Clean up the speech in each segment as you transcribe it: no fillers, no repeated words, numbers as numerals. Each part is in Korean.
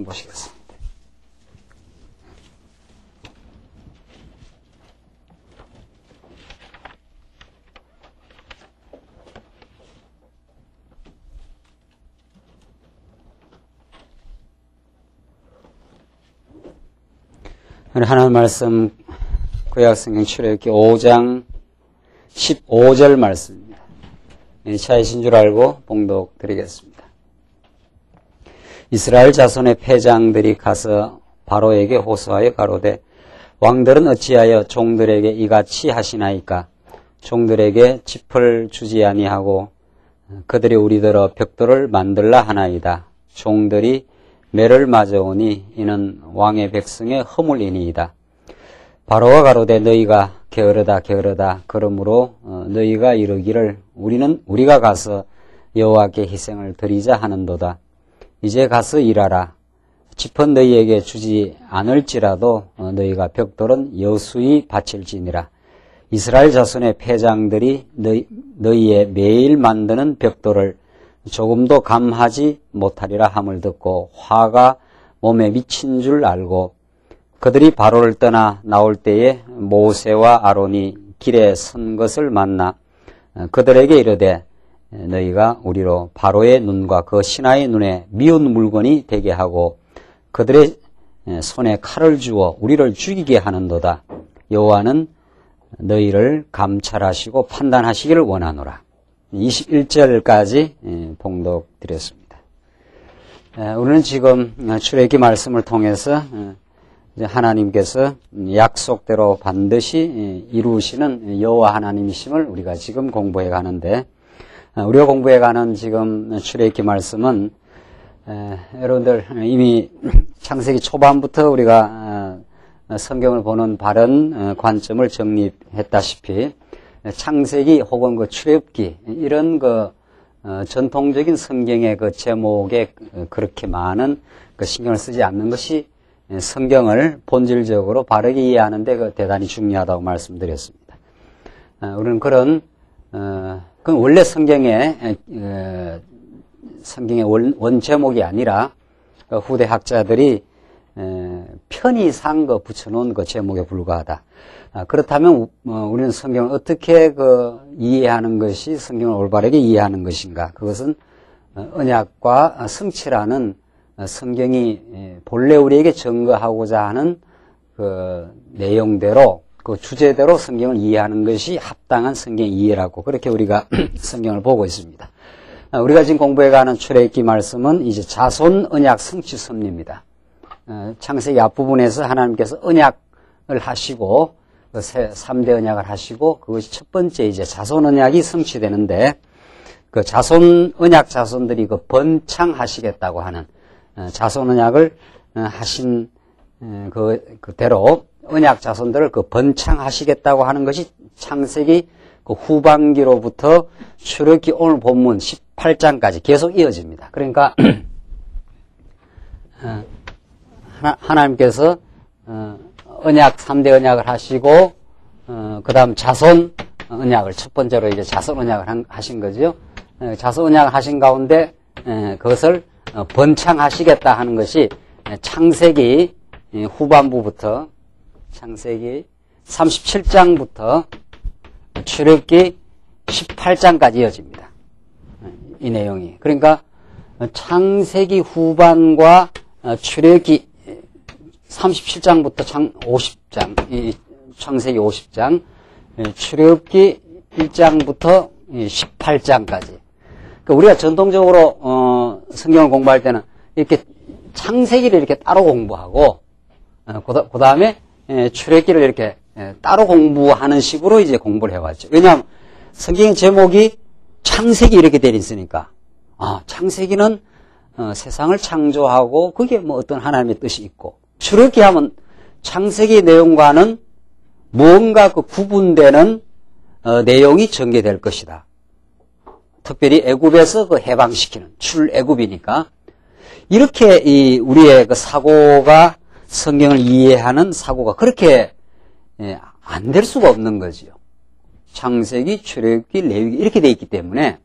보시겠습니다. 하나님 말씀 구약성경 출애굽기 5장 15절 말씀입니다. 차이신 줄 알고 봉독 드리겠습니다. 이스라엘 자손의 패장들이 가서 바로에게 호소하여 가로되 왕들은 어찌하여 종들에게 이같이 하시나이까? 종들에게 짚을 주지 아니하고 그들이 우리더러 벽돌을 만들라 하나이다. 종들이 매를 맞아오니 이는 왕의 백성의 허물이니이다. 바로가 가로되 너희가 게으르다 게으르다. 그러므로 너희가 이르기를 우리가 가서 여호와께 희생을 드리자 하는도다. 이제 가서 일하라. 짚은 너희에게 주지 않을지라도 너희가 벽돌은 여수히 바칠지니라. 이스라엘 자손의 패장들이 너희의 매일 만드는 벽돌을 조금도 감하지 못하리라 함을 듣고 화가 몸에 미친 줄 알고 그들이 바로를 떠나 나올 때에 모세와 아론이 길에 선 것을 만나 그들에게 이르되 너희가 우리로 바로의 눈과 그 신하의 눈에 미운 물건이 되게 하고 그들의 손에 칼을 주어 우리를 죽이게 하는도다. 여호와는 너희를 감찰하시고 판단하시기를 원하노라. 21절까지 봉독드렸습니다. 우리는 지금 출애굽기 말씀을 통해서 하나님께서 약속대로 반드시 이루시는 여호와 하나님이심을 우리가 지금 공부해 가는데, 우리가 공부해 가는 지금 출애굽기 말씀은 여러분들 이미 창세기 초반부터 우리가 성경을 보는 바른 관점을 정립했다시피 창세기 혹은 그 출애굽기 이런 그 전통적인 성경의 그 제목에 그렇게 많은 그 신경을 쓰지 않는 것이 성경을 본질적으로 바르게 이해하는데 그 대단히 중요하다고 말씀드렸습니다. 우리는 그건 원래 성경의 원 제목이 아니라 후대 학자들이 편의상 붙여놓은 그 제목에 불과하다. 그렇다면 우리는 성경을 어떻게 이해하는 것이 성경을 올바르게 이해하는 것인가? 그것은 언약과 성취라는 성경이 본래 우리에게 증거하고자 하는 그 내용대로 그 주제대로 성경을 이해하는 것이 합당한 성경 이해라고 그렇게 우리가 성경을 보고 있습니다. 우리가 지금 공부해가는 출애굽기 말씀은 이제 자손 언약 성취 섭리입니다. 창세기 앞부분에서 하나님께서 언약을 하시고 3대 언약을 하시고 그것이 첫 번째 이제 자손 언약이 성취되는데 그 자손 언약 자손들이 그 번창하시겠다고 하는 자손 언약을 하신 그대로 언약 자손들을 그 번창하시겠다고 하는 것이 창세기 그 후반기로부터 출애굽기 오늘 본문 18장까지 계속 이어집니다. 그러니까 하나님께서 언약 3대 언약을 하시고 그 다음 자손 언약을 첫 번째로 이제 자손 언약을 하신 거죠. 자손 언약을 하신 가운데 그것을 번창하시겠다 하는 것이 창세기 후반부부터 창세기 37장부터 출애굽기 18장까지 이어집니다. 이 내용이. 그러니까 창세기 후반과 출애굽기 37장부터 50장, 창세기 50장, 출애굽기 1장부터 18장까지. 그러니까 우리가 전통적으로 성경을 공부할 때는 이렇게 창세기를 이렇게 따로 공부하고 그 다음에 출애굽기를 이렇게 따로 공부하는 식으로 이제 공부를 해왔죠. 왜냐하면 성경의 제목이 창세기 이렇게 되어 있으니까 창세기는 세상을 창조하고 그게 뭐 어떤 하나님의 뜻이 있고 출애굽기 하면 창세기 내용과는 무언가 그 구분되는 내용이 전개될 것이다. 특별히 애굽에서 그 해방시키는 출애굽이니까 이렇게 우리의 그 사고가 성경을 이해하는 사고가 그렇게 안 될 수가 없는 거지요. 창세기, 출애굽기, 레위기 이렇게 돼 있기 때문에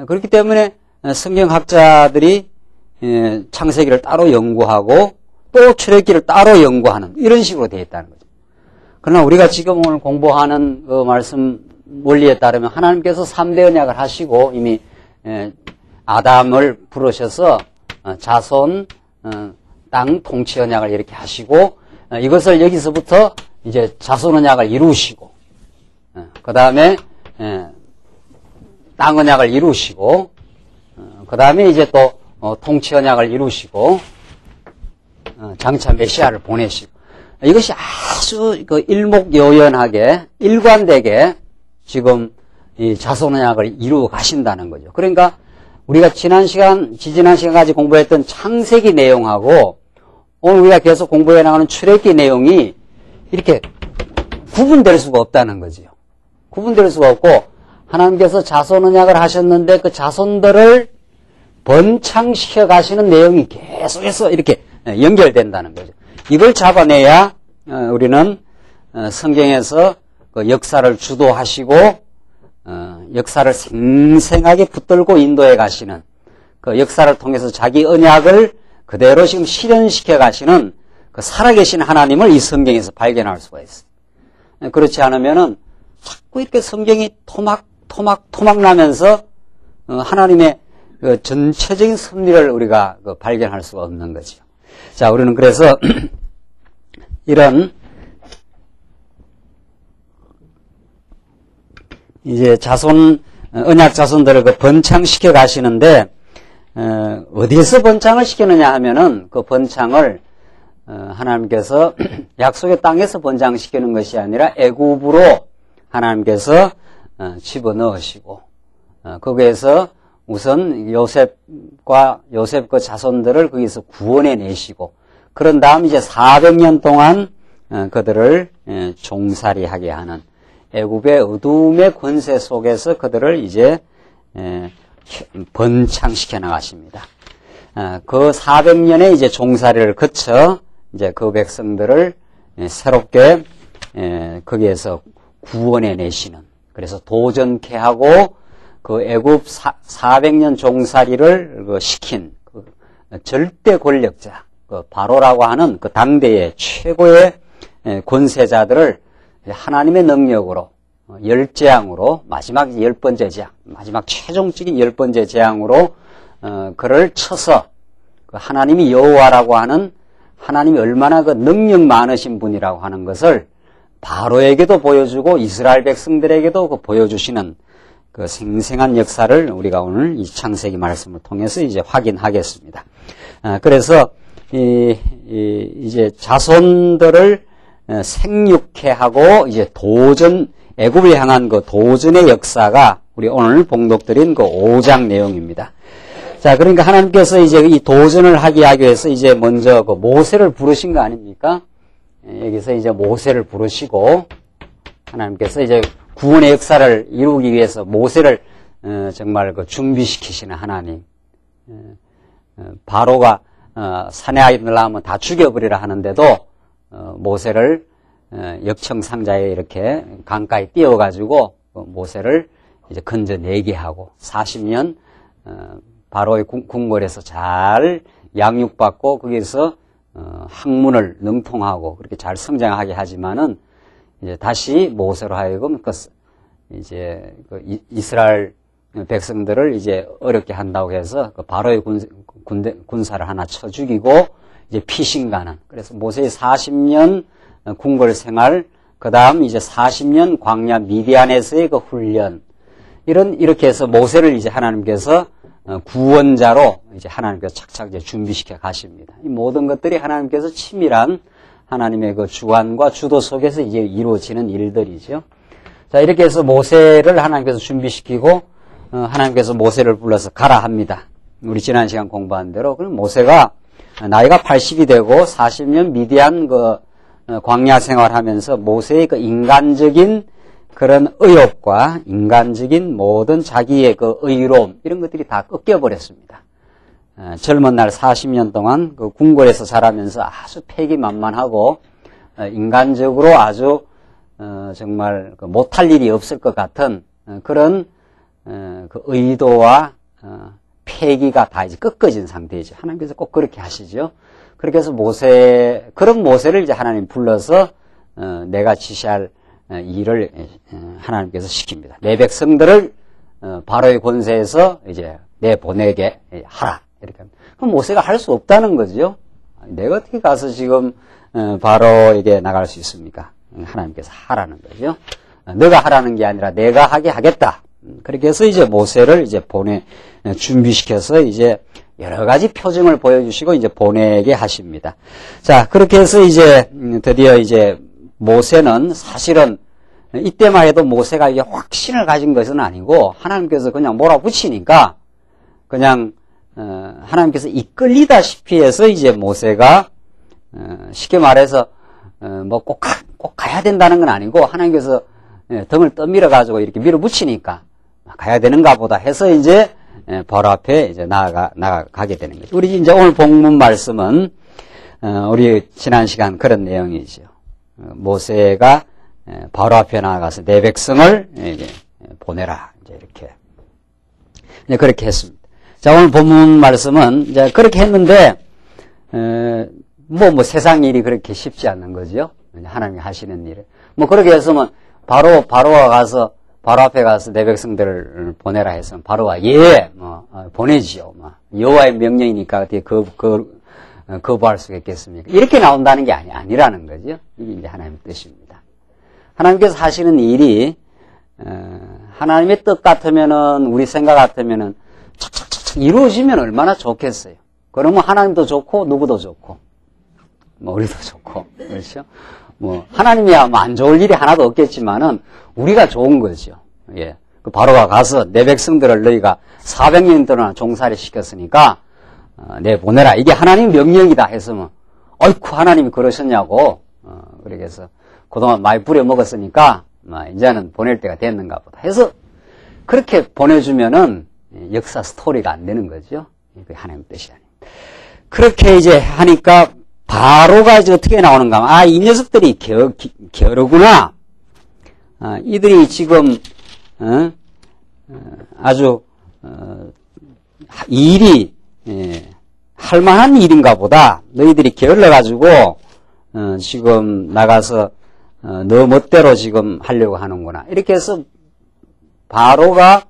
그렇기 때문에 성경학자들이 창세기를 따로 연구하고 또 출애굽기를 따로 연구하는 이런 식으로 되어 있다는 거죠. 그러나 우리가 지금 오늘 공부하는 그 말씀 원리에 따르면 하나님께서 3대 언약을 하시고 이미 아담을 부르셔서 자손, 땅 통치 언약을 이렇게 하시고 이것을 여기서부터 이제 자손 언약을 이루시고 그 다음에 땅 언약을 이루시고 그 다음에 이제 또 통치 언약을 이루시고 장차 메시아를 보내시고 이것이 아주 그 일목요연하게 일관되게 지금 이 자손 언약을 이루어 가신다는 거죠. 그러니까 우리가 지지난 시간까지 공부했던 창세기 내용하고 오늘 우리가 계속 공부해 나가는 출애굽기 내용이 이렇게 구분될 수가 없다는 거죠. 구분될 수가 없고 하나님께서 자손 언약을 하셨는데 그 자손들을 번창시켜 가시는 내용이 계속해서 이렇게 연결된다는 거죠. 이걸 잡아내야 우리는 성경에서 그 역사를 주도하시고 역사를 생생하게 붙들고 인도해 가시는 그 역사를 통해서 자기 언약을 그대로 지금 실현시켜 가시는 그 살아계신 하나님을 이 성경에서 발견할 수가 있어요. 그렇지 않으면은 자꾸 이렇게 성경이 토막 나면서 하나님의 그 전체적인 섭리를 우리가 그 발견할 수가 없는 거죠. 자, 우리는 그래서 이런 이제 언약 자손들을 그 번창시켜 가시는데, 어디에서 번창을 시키느냐 하면은 그 번창을, 하나님께서 약속의 땅에서 번창시키는 것이 아니라 애굽으로 하나님께서 집어넣으시고, 거기에서 우선 요셉과 그 자손들을 거기서 구원해 내시고, 그런 다음 이제 400년 동안 그들을 종살이하게 하는 애굽의 어둠의 권세 속에서 그들을 이제 번창시켜 나가십니다. 그 400년의 이제 종살이를 거쳐 이제 그 백성들을 새롭게 거기에서 구원해 내시는, 그래서 도전케 하고 그 애굽 400년 종살이를 시킨 그 절대 권력자, 그 바로라고 하는 그 당대의 최고의 권세자들을 하나님의 능력으로 열재앙으로 마지막 10번째 재앙, 마지막 최종적인 10번째 재앙으로 그를 쳐서 그 하나님이 여호와라고 하는 하나님이 얼마나 그 능력 많으신 분이라고 하는 것을 바로에게도 보여주고 이스라엘 백성들에게도 그 보여주시는 그 생생한 역사를 우리가 오늘 이 창세기 말씀을 통해서 이제 확인하겠습니다. 그래서 이제 자손들을 생육해 하고 이제 애굽을 향한 그 도전의 역사가 우리 오늘 봉독드린 그 5장 내용입니다. 자, 그러니까 하나님께서 이제 이 도전을 하기 위해서 이제 먼저 그 모세를 부르신 거 아닙니까? 여기서 이제 모세를 부르시고 하나님께서 이제 구원의 역사를 이루기 위해서 모세를 정말 그 준비시키시는 하나님. 바로가 산에 아이들 낳으면 다 죽여버리라 하는데도 모세를 역청상자에 이렇게 강가에 띄워가지고 모세를 이제 건져내게 하고 40년 바로의 궁궐에서 잘 양육받고 거기서 학문을 능통하고 그렇게 잘 성장하게 하지만은 이제 다시 모세로 하여금 이제 이스라엘 백성들을 이제 어렵게 한다고 해서 그 바로의 군사를 하나 쳐 죽이고 이제 피신가는, 그래서 모세의 40년 궁궐 생활, 그 다음 이제 40년 광야 미디안에서의 그 훈련, 이렇게 해서 모세를 이제 하나님께서 구원자로 이제 하나님께서 착착 이제 준비시켜 가십니다. 이 모든 것들이 하나님께서 치밀한 하나님의 그 주관과 주도 속에서 이제 이루어지는 일들이죠. 자, 이렇게 해서 모세를 하나님께서 준비시키고, 하나님께서 모세를 불러서 가라 합니다. 우리 지난 시간 공부한 대로. 그럼 모세가 나이가 80이 되고 40년 미디안 그 광야 생활하면서 모세의 그 인간적인 그런 의욕과 인간적인 모든 자기의 그 의로움, 이런 것들이 다 꺾여버렸습니다. 젊은 날 40년 동안 그 궁궐에서 자라면서 아주 패기만만하고 인간적으로 아주 정말 못할 일이 없을 것 같은 그런 그 의도와 폐기가 다 이제 꺾어진 상태이죠. 하나님께서 꼭 그렇게 하시죠. 그렇게 해서 그런 모세를 이제 하나님 불러서, 내가 지시할 일을 하나님께서 시킵니다. 내 백성들을 바로의 권세에서 이제 내보내게 하라. 이렇게 합니다. 그럼 모세가 할 수 없다는 거죠. 내가 어떻게 가서 지금 바로에게 나갈 수 있습니까? 하나님께서 하라는 거죠. 너가 하라는 게 아니라 내가 하게 하겠다. 그렇게 해서 이제 모세를 이제 준비시켜서 이제 여러 가지 표징을 보여주시고 이제 보내게 하십니다. 자, 그렇게 해서 이제 드디어 이제 모세는 사실은 이때만 해도 모세가 이게 확신을 가진 것은 아니고 하나님께서 그냥 몰아붙이니까 그냥 하나님께서 이끌리다시피 해서 이제 모세가 쉽게 말해서 뭐 꼭 가야 된다는 건 아니고 하나님께서 등을 떠밀어 가지고 이렇게 밀어붙이니까 가야 되는가 보다 해서 이제 바로 앞에 이제 나가게 되는 거죠. 우리 이제 오늘 본문 말씀은 우리 지난 시간 그런 내용이죠. 모세가 바로 앞에 나가서 내 백성을 보내라 이제 이렇게 이제 그렇게 했습니다. 자, 오늘 본문 말씀은 이제 그렇게 했는데 뭐 세상 일이 그렇게 쉽지 않는 거죠. 하나님이 하시는 일을 뭐 그렇게 했으면 바로가 가서 바로 앞에 가서 내 백성들을 보내라 했으면 바로가 보내지요. 여호와의 명령이니까 어떻게 거부할 수가 있겠습니까? 이렇게 나온다는 게 아니라는 거죠. 이게 이제 하나님의 뜻입니다. 하나님께서 하시는 일이 하나님의 뜻 같으면은 우리 생각 같으면은 착착착착 이루어지면 얼마나 좋겠어요. 그러면 하나님도 좋고 누구도 좋고 우리도 좋고 그렇죠. 하나님이야 안 좋을 일이 하나도 없겠지만은 우리가 좋은 거죠. 예. 그 바로가 가서 내 백성들을 너희가 400년 동안 종살이 시켰으니까 내보내라. 이게 하나님 명령이다 했으면 어이쿠 하나님이 그러셨냐고 그렇게 해서 그동안 많이 부려먹었으니까 이제는 보낼 때가 됐는가 보다 해서 그렇게 보내주면은 역사 스토리가 안 되는 거죠. 그게 하나님의 뜻이 아닙니다. 그렇게 이제 하니까 바로가 이제 어떻게 나오는가 이 녀석들이 겨루구나. 이들이 지금 아주 일이 할 만한 일인가 보다. 너희들이 게을러가지고 지금 나가서 너 멋대로 지금 하려고 하는구나. 이렇게 해서 바로가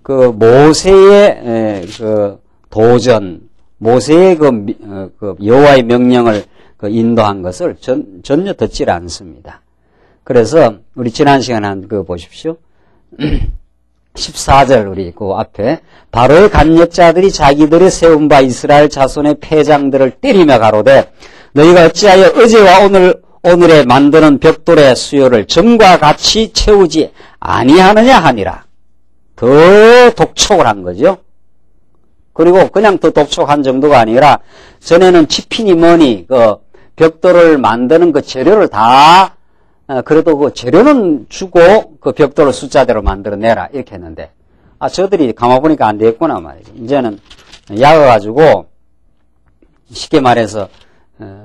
그 모세의 그 도전, 모세의 그 여호와의 명령을 인도한 것을 전혀 듣지 않습니다. 그래서 우리 지난 시간에 한 거 보십시오. 14절 우리 그 앞에 바로의 간역자들이 자기들의 세운 바 이스라엘 자손의 패장들을 때리며 가로되 너희가 어찌하여 어제와 오늘에 만드는 벽돌의 수요를 전과 같이 채우지 아니하느냐 하니라. 더 독촉을 한 거죠. 그리고 그냥 더 독촉한 정도가 아니라 전에는 지피니 뭐니 그 벽돌을 만드는 그 재료를 다 그래도 그 재료는 주고 그 벽돌을 숫자대로 만들어내라 이렇게 했는데 저들이 가만보니까 안 되겠구나 말이죠. 이제는 약어가지고 쉽게 말해서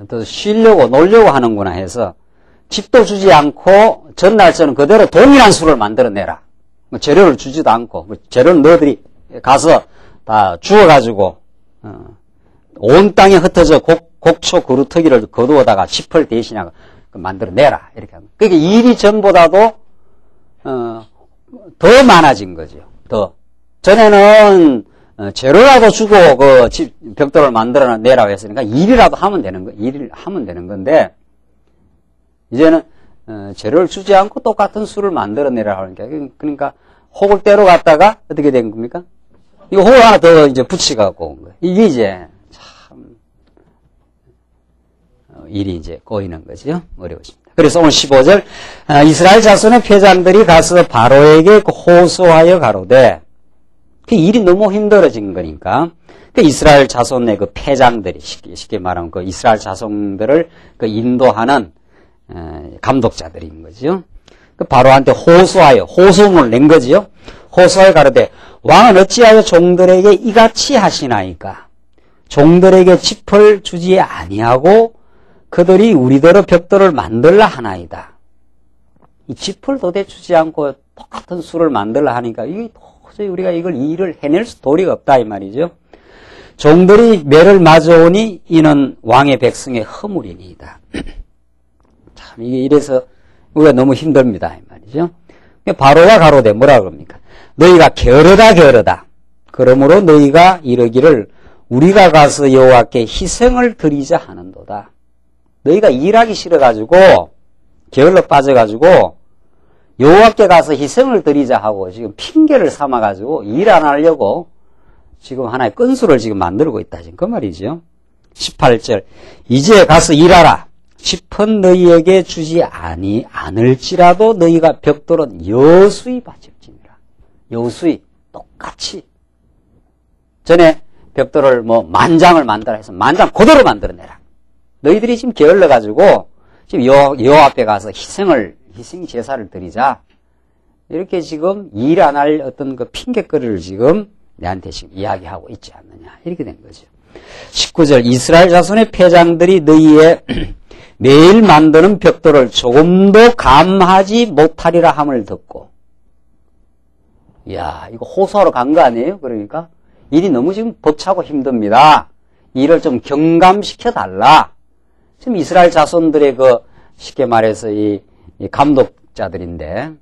더 쉬려고 놀려고 하는구나 해서 집도 주지 않고 전날처럼 그대로 동일한 수를 만들어내라. 재료를 주지도 않고 재료는 너희들이 가서 다 주워가지고 온 땅에 흩어져 곡초 그루터기를 거두어다가 짚을 대신하고 만들어내라 이렇게 합니다. 그게 일이 전보다도 더 많아진 거죠. 더 전에는 재료라도 주고 그 벽돌을 만들어내라고 했으니까 일이라도 하면 되는 거, 일을 하면 되는 건데 이제는 재료를 주지 않고 똑같은 수를 만들어내라고 하니까 그러니까 혹을 때로 갔다가 어떻게 된 겁니까? 이거 혹을 하나 더 이제 붙여갖고 온 거예요. 이게 이제 참 일이 이제 꼬이는 거죠. 어려우십니다. 그래서 오늘 15절 이스라엘 자손의 패장들이 가서 바로에게 호소하여 가로되 그 일이 너무 힘들어진 거니까 그 이스라엘 자손의 그 패장들이 쉽게 말하면 그 이스라엘 자손들을 그 인도하는 감독자들인 거죠. 그 바로한테 호소하여 호소문을 낸 거지요. 호소하여 가로되 왕은 어찌하여 종들에게 이같이 하시나이까? 종들에게 짚을 주지 아니하고 그들이 우리더러 벽돌을 만들라 하나이다. 이 짚을 도대 주지 않고 똑같은 수를 만들라 하니까 이게 도저히 우리가 이걸 일을 해낼 도리가 없다 이 말이죠. 종들이 매를 맞아오니 이는 왕의 백성의 허물이니이다. 참 이게 이래서 우리가 너무 힘듭니다 이 말이죠. 바로가 가로되 뭐라 그럽니까? 너희가 게으르다. 그러므로 너희가 이르기를 우리가 가서 여호와께 희생을 드리자 하는도다. 너희가 일하기 싫어가지고 게을러 빠져가지고 여호와께 가서 희생을 드리자 하고 지금 핑계를 삼아가지고 일 안 하려고 지금 하나의 끈수를 지금 만들고 있다. 지금 그 말이죠. 18절 이제 가서 일하라. 짚은 너희에게 주지 않을지라도 너희가 벽돌은 여수히 바칠지니라. 여수히 똑같이 전에 벽돌을 뭐 만장을 만들어 해서 만장 그대로 만들어내라. 너희들이 지금 게을러가지고 지금 여호와 앞에 가서 희생 제사를 드리자. 이렇게 지금 일 안 할 어떤 그 핑계거리를 지금 내한테 지금 이야기하고 있지 않느냐. 이렇게 된 거죠. 19절 이스라엘 자손의 패장들이 너희의 매일 만드는 벽돌을 조금도 감하지 못하리라 함을 듣고. 이야, 이거 호소하러 간 거 아니에요? 그러니까 일이 너무 지금 벅차고 힘듭니다. 일을 좀 경감시켜 달라. 지금 이스라엘 자손들의 그 쉽게 말해서 이 감독자들인데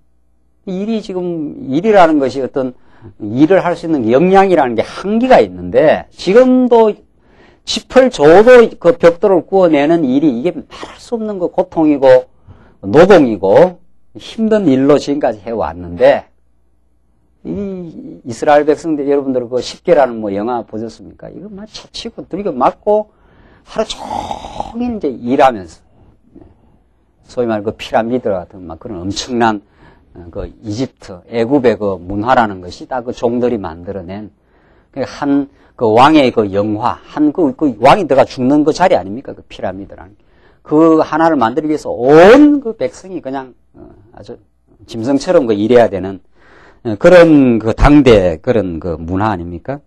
일이 지금 일이라는 것이 어떤 일을 할 수 있는 역량이라는 게 한계가 있는데 지금도 짚을 줘도 그 벽돌을 구워내는 일이 이게 말할 수 없는 그 고통이고 노동이고 힘든 일로 지금까지 해왔는데 이 이스라엘 백성들 여러분들 그 10개라는 뭐 영화 보셨습니까? 이거 막 채치고 들이고 맞고 하루 종일 이제 일하면서 소위 말해 그 피라미드 같은 막 그런 엄청난 그 이집트, 애굽의 그 문화라는 것이 다 그 종들이 만들어낸 한 그 왕의 그 영화, 그 왕이 들어가 죽는 그 자리 아닙니까? 그 피라미드라는 그 하나를 만들기 위해서 온 그 백성이 그냥 아주 짐승처럼 그 일해야 되는 그런 그 당대 그런 그 문화 아닙니까?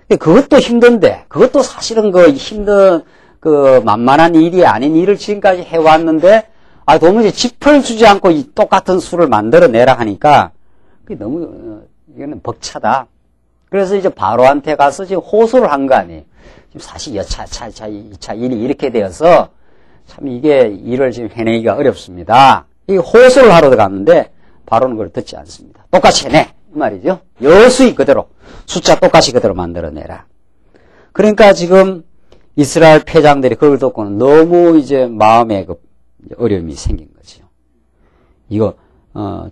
그것도 힘든데, 그것도 사실은 그 힘든 그 만만한 일이 아닌 일을 지금까지 해왔는데, 도무지 짚을 주지 않고 이 똑같은 수를 만들어내라 하니까, 그게 너무, 이거는 벅차다. 그래서 이제 바로한테 가서 지금 호소를 한 거 아니에요. 지금 사실 2차 일이 이렇게 되어서, 참 이게 일을 지금 해내기가 어렵습니다. 이 호소를 하러 들어갔는데, 바로는 그걸 듣지 않습니다. 똑같이 해내. 이 말이죠. 여수히 그대로, 숫자 똑같이 그대로 만들어내라. 그러니까 지금 이스라엘 패장들이 그걸 듣고는 너무 이제 마음에 그 어려움이 생긴 거죠. 이거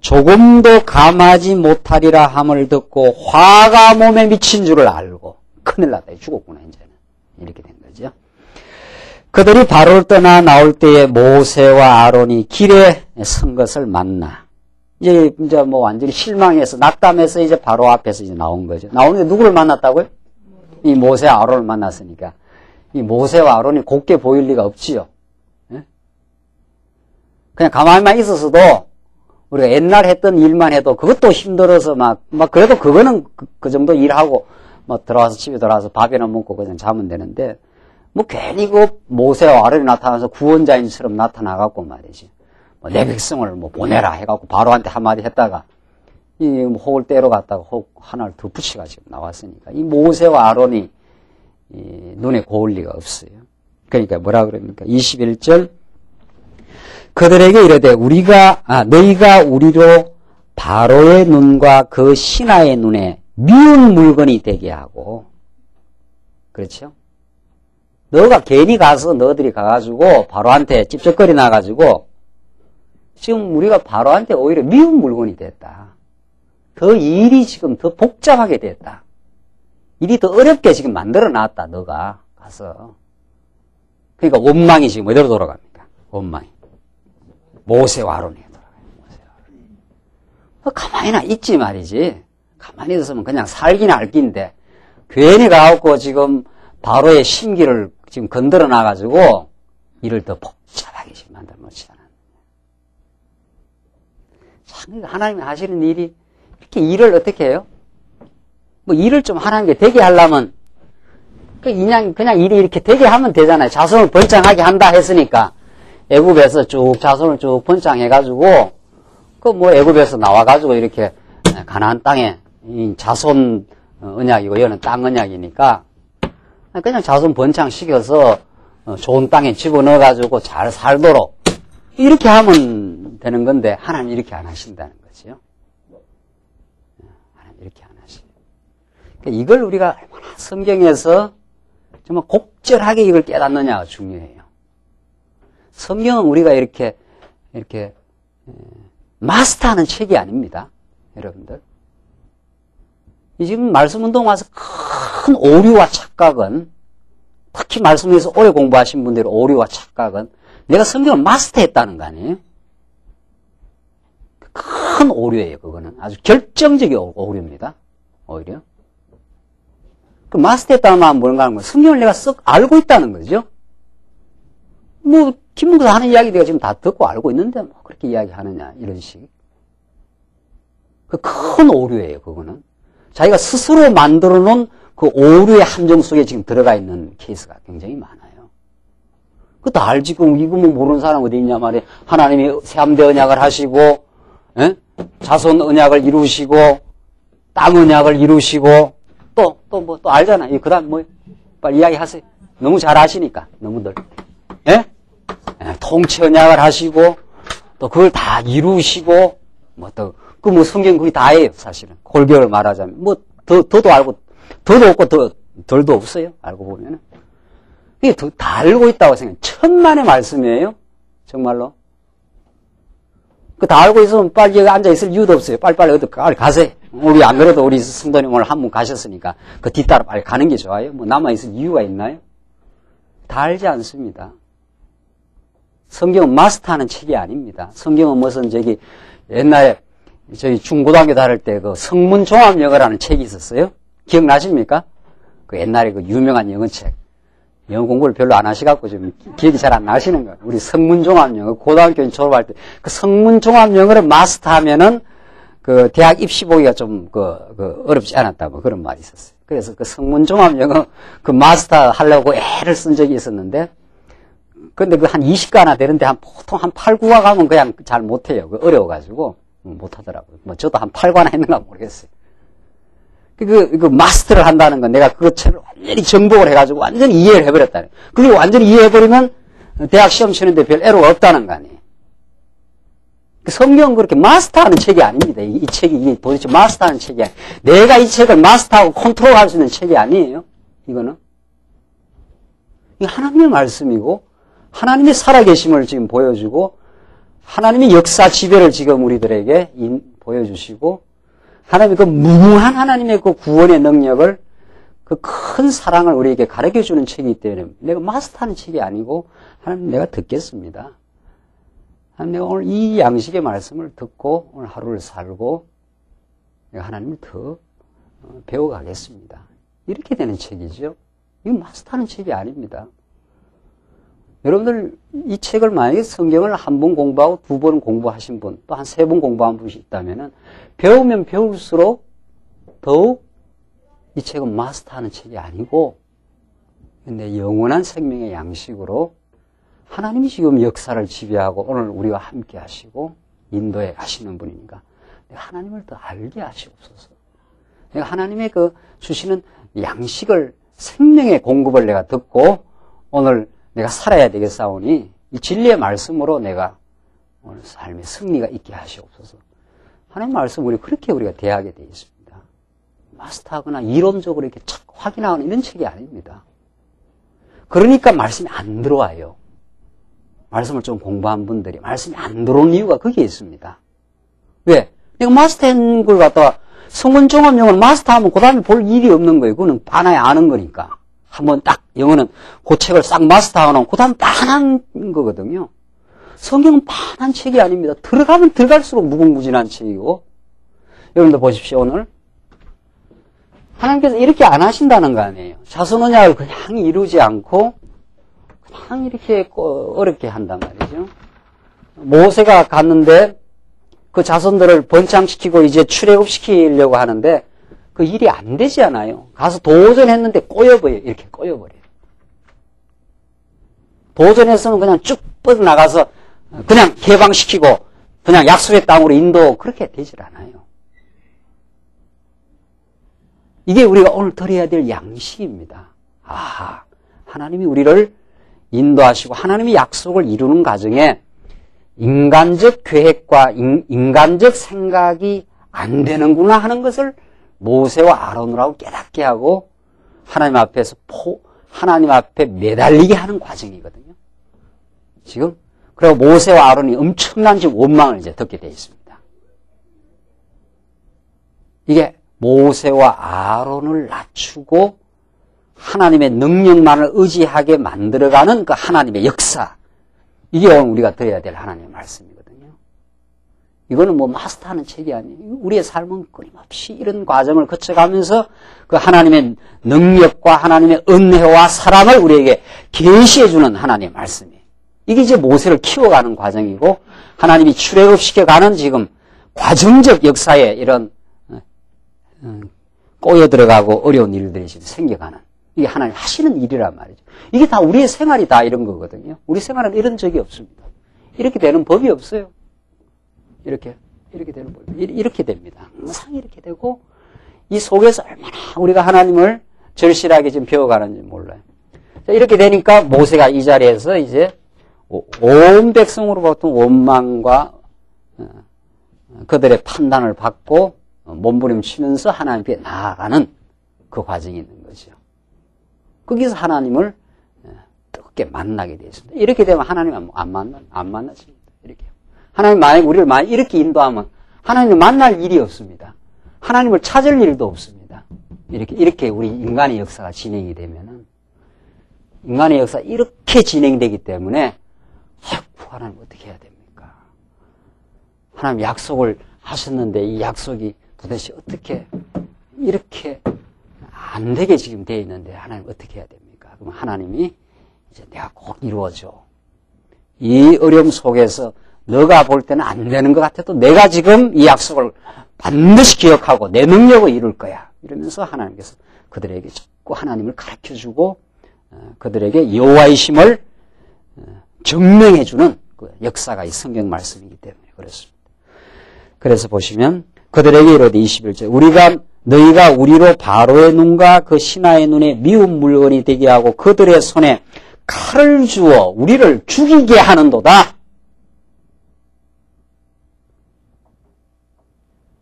조금도 감하지 못하리라 함을 듣고 화가 몸에 미친 줄을 알고 큰일 났다. 죽었구나 이제는. 이렇게 된 거죠. 그들이 바로를 떠나 나올 때에 모세와 아론이 길에 선 것을 만나. 이제 뭐 완전히 실망해서 낙담해서 이제 바로 앞에서 이제 나온 거죠. 나오는데 누구를 만났다고요? 이 모세와 아론을 만났으니까. 이 모세와 아론이 곱게 보일 리가 없지요. 그냥 가만히만 있었어도 우리가 옛날 했던 일만 해도 그것도 힘들어서 막 그래도 그거는 그 정도 일하고 뭐 들어와서 집에 들어와서 밥이나 먹고 그냥 자면 되는데 뭐 괜히 그 모세와 아론이 나타나서 구원자인처럼 나타나갖고 말이지. 뭐 내 백성을 뭐 보내라 해갖고 바로한테 한마디 했다가 이 혹을 떼러 갔다가 혹 하나를 더 붙여가지고 나왔으니까 이 모세와 아론이 이 눈에 고울 리가 없어요. 그러니까 뭐라 그럽니까? 21절 그들에게 이르되 너희가 우리로 바로의 눈과 그 신하의 눈에 미운 물건이 되게 하고 그렇죠? 너가 괜히 가서 너희들이 가가지고 바로한테 찝쩍거리 나가지고 지금 우리가 바로한테 오히려 미운 물건이 됐다. 더 일이 지금 더 복잡하게 됐다. 일이 더 어렵게 지금 만들어 놨다. 너가 가서. 그러니까 원망이 지금 어디로 돌아갑니까? 원망이. 모세와 아론에 돌아가요. 모세와 아론. 가만히나 있지 말이지. 가만히 있었으면 그냥 살긴 알 낀데 괜히 가갖고 지금 바로의 심기를 지금 건드려 놔가지고 일을 더 복잡하게 지금 만들어 놓지 않았네. 참 하나님이 하시는 일이 이렇게 일을 어떻게 해요? 뭐 일을 좀 하나님께 되게 하려면 그냥 일이 이렇게 되게 하면 되잖아요. 자손을 번창하게 한다 했으니까 애굽에서 쭉 자손을 쭉 번창해가지고 그 뭐 애굽에서 나와가지고 이렇게 가나안 땅에 이 자손 언약이고 이거는 땅 언약이니까 그냥 자손 번창시켜서 좋은 땅에 집어넣어가지고 잘 살도록 이렇게 하면 되는 건데 하나님 이렇게 안 하신다는 거죠. 하나님 이렇게 안 하시고. 그러니까 이걸 우리가 얼마나 성경에서 정말 곡절하게 이걸 깨닫느냐가 중요해요. 성경은 우리가 이렇게 마스터하는 책이 아닙니다. 여러분들. 지금 말씀운동 와서 큰 오류와 착각은, 특히 말씀에서 오래 공부하신 분들의 오류와 착각은 내가 성경을 마스터했다는 거 아니에요? 큰 오류예요, 그거는. 아주 결정적인 오류입니다. 오히려. 그 마스터했다는 말은 뭔가 하는 거예요? 성경을 내가 썩 알고 있다는 거죠? 뭐, 김문수 하는 이야기 내가 지금 다 듣고 알고 있는데, 뭐, 그렇게 이야기하느냐, 이런 식. 그 큰 오류예요, 그거는. 자기가 스스로 만들어 놓은 그 오류의 함정 속에 지금 들어가 있는 케이스가 굉장히 많아요. 그거 다 알지, 이거 뭐 모르는 사람 어디 있냐 말이에요. 하나님이 새3대 언약을 하시고, 자손 언약을 이루시고, 땅 언약을 이루시고, 또 알잖아. 그 다음 뭐, 빨리 이야기하세요. 너무 잘 아시니까, 너무들. 통치 언약을 하시고, 또 그걸 다 이루시고, 뭐 성경 거의 다예요, 사실은. 골격을 말하자면. 뭐, 더도 알고, 더도 없고, 덜도 없어요. 알고 보면은. 이게 다 알고 있다고 생각해요. 천만의 말씀이에요. 정말로. 다 알고 있으면 빨리 여기 앉아있을 이유도 없어요. 빨리 어디 가세요. 우리 안 그래도 우리 성도님 오늘 한 분 가셨으니까 그 뒤따라 빨리 가는 게 좋아요. 뭐 남아있을 이유가 있나요? 다 알지 않습니다. 성경은 마스터하는 책이 아닙니다. 성경은 무슨 옛날에 저희 중고등학교 다닐 때 그 성문종합영어라는 책이 있었어요. 기억나십니까? 그 옛날에 그 유명한 영어책. 영어 공부를 별로 안 하셔갖고 좀 기억이 잘 안 나시는 거예요. 우리 성문종합영어, 고등학교 졸업할 때 그 성문종합영어를 마스터하면은 그 대학 입시 보기가 좀 어렵지 않았다 뭐 그런 말이 있었어요. 그래서 그 성문종합영어 그 마스터 하려고 애를 쓴 적이 있었는데 근데 그 한 20가나 되는데 보통 한 8, 9가 가면 그냥 잘 못해요. 어려워가지고 못하더라고요. 뭐 저도 한 8가나 했는가 모르겠어요. 그 마스터를 한다는 건 내가 그것을 완전히 정복을 해가지고 완전히 이해를 해버렸다는 거예요. 그리고 완전히 이해해버리면 대학 시험 치는데 별 애로가 없다는 거 아니에요. 성경은 그렇게 마스터하는 책이 아닙니다. 이 책이 이게 도대체 마스터하는 책이 아니에요. 내가 이 책을 마스터하고 컨트롤할 수 있는 책이 아니에요. 이거는. 이게 하나님의 말씀이고 하나님의 살아계심을 지금 보여주고 하나님의 역사 지배를 지금 우리들에게 보여주시고 하나님의 그 무궁한 하나님의 그 구원의 능력을 그 큰 사랑을 우리에게 가르쳐주는 책이기 때문에 내가 마스터하는 책이 아니고 하나님 내가 듣겠습니다. 하나님 내가 오늘 이 양식의 말씀을 듣고 오늘 하루를 살고 내가 하나님을 더 배워가겠습니다. 이렇게 되는 책이죠. 이건 마스터하는 책이 아닙니다. 여러분들 이 책을 만약에 성경을 한 번 공부하고 2번 공부하신 분 또 한 3번 공부한 분이 있다면은 배우면 배울수록 더욱 이 책은 마스터하는 책이 아니고 근데 영원한 생명의 양식으로 하나님이 지금 역사를 지배하고 오늘 우리와 함께 하시고 인도해 가시는 분이니까 내가 하나님을 더 알게 하시옵소서. 내가 하나님의 그 주시는 양식을 생명의 공급을 내가 듣고 오늘 내가 살아야 되겠사오니 이 진리의 말씀으로 내가 오늘 삶의 승리가 있게 하시옵소서. 하나님 말씀 그렇게 우리가 대하게 되어 있습니다. 마스터하거나 이론적으로 이렇게 착 확인하거나 이런 책이 아닙니다. 그러니까 말씀이 안 들어와요. 말씀을 좀 공부한 분들이 말씀이 안 들어오는 이유가 거기에 있습니다. 왜? 내가 마스터한 걸 갖다가 성문종합영어를 마스터하면 그 다음에 볼 일이 없는 거예요. 그거는 반하에 아는 거니까. 한번 딱 영어는 그 책을 싹 마스터하고 그 다음 빤한 거거든요. 성경은 빤한 책이 아닙니다. 들어가면 들어갈수록 무궁무진한 책이고 여러분들 보십시오. 오늘 하나님께서 이렇게 안 하신다는 거 아니에요. 자손 언약을 그냥 이루지 않고 그냥 이렇게 어렵게 한단 말이죠. 모세가 갔는데 그 자손들을 번창시키고 이제 출애굽시키려고 하는데 그 일이 안 되지 않아요. 가서 도전했는데 꼬여버려요. 이렇게 꼬여버려요. 도전했으면 그냥 쭉 뻗어나가서 그냥 개방시키고 그냥 약속의 땅으로 인도 그렇게 되질 않아요. 이게 우리가 오늘 들어야 될 양식입니다. 아, 하나님이 우리를 인도하시고 하나님이 약속을 이루는 과정에 인간적 계획과 인간적 생각이 안 되는구나 하는 것을 모세와 아론으로 깨닫게 하고 하나님 앞에서 하나님 앞에 매달리게 하는 과정이거든요. 지금 그리고 모세와 아론이 엄청난 지금 원망을 이제 듣게 되어 있습니다. 이게 모세와 아론을 낮추고 하나님의 능력만을 의지하게 만들어가는 그 하나님의 역사. 이게 오늘 우리가 들어야 될 하나님의 말씀이거든요. 이거는 뭐 마스터하는 책이 아니에요. 우리의 삶은 끊임없이 이런 과정을 거쳐가면서 그 하나님의 능력과 하나님의 은혜와 사랑을 우리에게 계시해주는 하나님의 말씀이에요. 이게 이제 모세를 키워가는 과정이고 하나님이 출애굽시켜가는 지금 과정적 역사에 이런 꼬여 들어가고 어려운 일들이 지금 생겨가는 이게 하나님 하시는 일이란 말이죠. 이게 다 우리의 생활이 다 이런 거거든요. 우리 생활은 이런 적이 없습니다. 이렇게 되는 법이 없어요. 이렇게 되는 법이 이렇게 됩니다. 항상 이렇게 되고 이 속에서 얼마나 우리가 하나님을 절실하게 지금 배워가는지 몰라요. 자, 이렇게 되니까 모세가 이 자리에서 이제 온 백성으로부터 원망과 그들의 판단을 받고 몸부림치면서 하나님께 나아가는 그 과정이 있는 거죠. 거기서 하나님을 뜨겁게 만나게 되어 있습니다. 이렇게 되면 하나님은 안 만나십니다. 이렇게. 하나님 만약에 우리를 이렇게 인도하면 하나님을 만날 일이 없습니다. 하나님을 찾을 일도 없습니다. 이렇게 우리 인간의 역사가 진행이 되면은 인간의 역사가 이렇게 진행되기 때문에 하나님 어떻게 해야 됩니까? 하나님 약속을 하셨는데 이 약속이 도대체 어떻게 이렇게 안 되게 지금 되어 있는데 하나님 어떻게 해야 됩니까? 그럼 하나님이 이제 내가 꼭 이루어줘. 이 어려움 속에서 너가 볼 때는 안 되는 것 같아도 내가 지금 이 약속을 반드시 기억하고 내 능력을 이룰 거야. 이러면서 하나님께서 그들에게 자꾸 하나님을 가르쳐주고 그들에게 여호와이심을 증명해주는 그 역사가 이 성경 말씀이기 때문에 그렇습니다. 그래서 보시면 그들에게 이르되 21절 너희가 우리로 바로의 눈과 그 신하의 눈에 미운 물건이 되게 하고 그들의 손에 칼을 주어 우리를 죽이게 하는도다.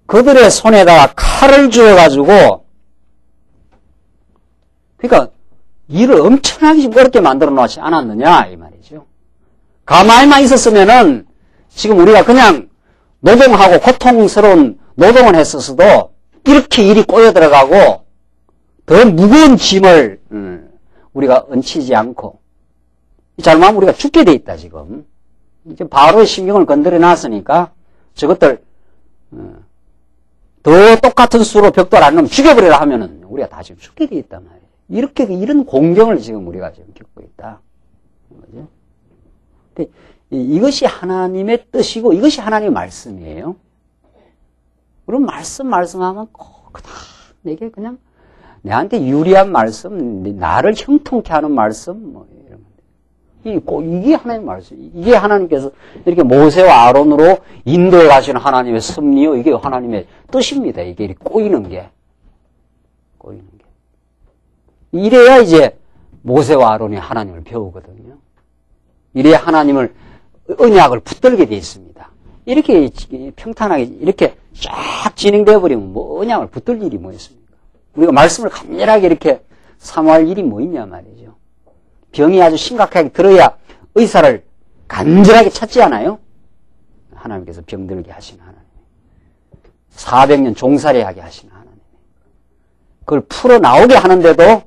그들의 손에다가 칼을 주어가지고 그러니까 일을 엄청나게 어렵게 만들어 놓지 않았느냐 이 말이죠. 가만히만 있었으면은 지금 우리가 그냥 노동하고 고통스러운 노동을 했었어도 이렇게 일이 꼬여 들어가고 더 무거운 짐을 우리가 얹히지 않고 잘못하면 우리가 죽게 돼 있다 지금. 이제 바로의 신경을 건드려 놨으니까 저것들 더 똑같은 수로 벽돌 안 넣으면 죽여버리라 하면은 우리가 다 지금 죽게 돼 있단 말이에요. 이렇게 이런 공경을 지금 우리가 지금 겪고 있다. 그죠? 근데 이것이 하나님의 뜻이고 이것이 하나님의 말씀이에요. 그럼 말씀하면 꼭 내게 그냥 내한테 유리한 말씀, 나를 형통케 하는 말씀 뭐 이런 이게 하나님의 말씀. 이게 하나님께서 이렇게 모세와 아론으로 인도해 가시는 하나님의 섭리요. 이게 하나님의 뜻입니다. 이게 꼬이는 게. 이래야 이제 모세와 아론이 하나님을 배우거든요. 이래야 하나님을 언약을 붙들게 돼 있습니다. 이렇게 평탄하게 이렇게 쫙 진행되어 버리면 뭐 언약을 붙들 일이 뭐 있습니까? 우리가 말씀을 간절하게 이렇게 사모할 일이 뭐 있냐 말이죠. 병이 아주 심각하게 들어야 의사를 간절하게 찾지 않아요? 하나님께서 병들게 하신 하나님. 400년 종살이하게 하신 하나님. 그걸 풀어나오게 하는데도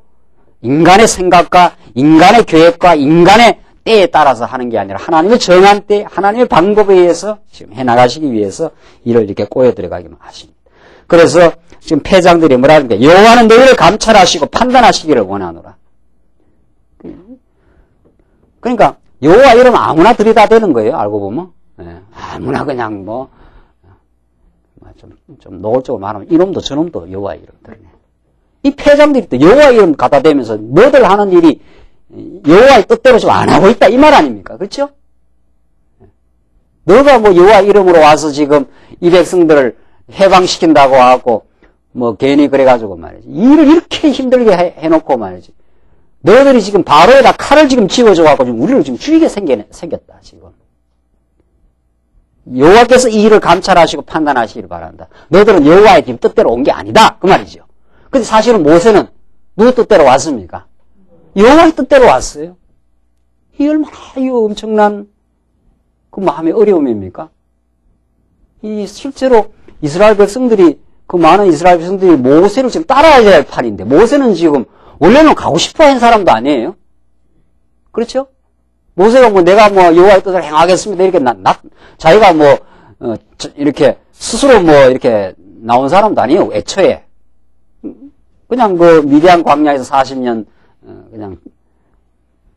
인간의 생각과 인간의 계획과 인간의 때에 따라서 하는 게 아니라 하나님의 정한 때, 하나님의 방법에 의해서 지금 해나가시기 위해서 이를 이렇게 꼬여 들어가기만 하십니다. 그래서 지금 패장들이 뭐라 하는가? 여호와는 너희를 감찰하시고 판단하시기를 원하노라. 그러니까 여호와 이름 아무나 들이다 되는 거예요. 알고 보면 아무나 그냥 좀 노골적으로 말하면 이놈도 저놈도 여호와 이름 들으네. 이 패장들이 또 여호와 이름 갖다 대면서 너들 하는 일이 여호와의 뜻대로 좀 안 하고 있다 이 말 아닙니까? 그렇죠? 너가 뭐 여호와 이름으로 와서 지금 이 백성들을 해방시킨다고 하고 뭐 괜히 그래가지고 말이지. 일을 이렇게 힘들게 해놓고 말이지. 너희들이 지금 바로에다 칼을 지금 집어줘갖고 지금 우리를 지금 죽이게 생겼다, 지금. 여호와께서 이 일을 감찰하시고 판단하시기를 바란다. 너희들은 여호와의 지금 뜻대로 온 게 아니다. 그 말이죠. 근데 사실은 모세는 누구 뜻대로 왔습니까? 여호와의 뜻대로 왔어요. 이 얼마나 이 엄청난 그 마음의 어려움입니까? 이 실제로 이스라엘 백성들이 그 많은 이스라엘 백성들이 모세를 지금 따라야 될 판인데 모세는 지금 원래는 가고 싶어 한 사람도 아니에요. 그렇죠? 모세가 뭐 내가 뭐 여호와의 뜻을 행하겠습니다 이렇게 자기가 뭐 이렇게 스스로 뭐 이렇게 나온 사람도 아니에요. 애초에 그냥 그 미디안 광야에서 40년 그냥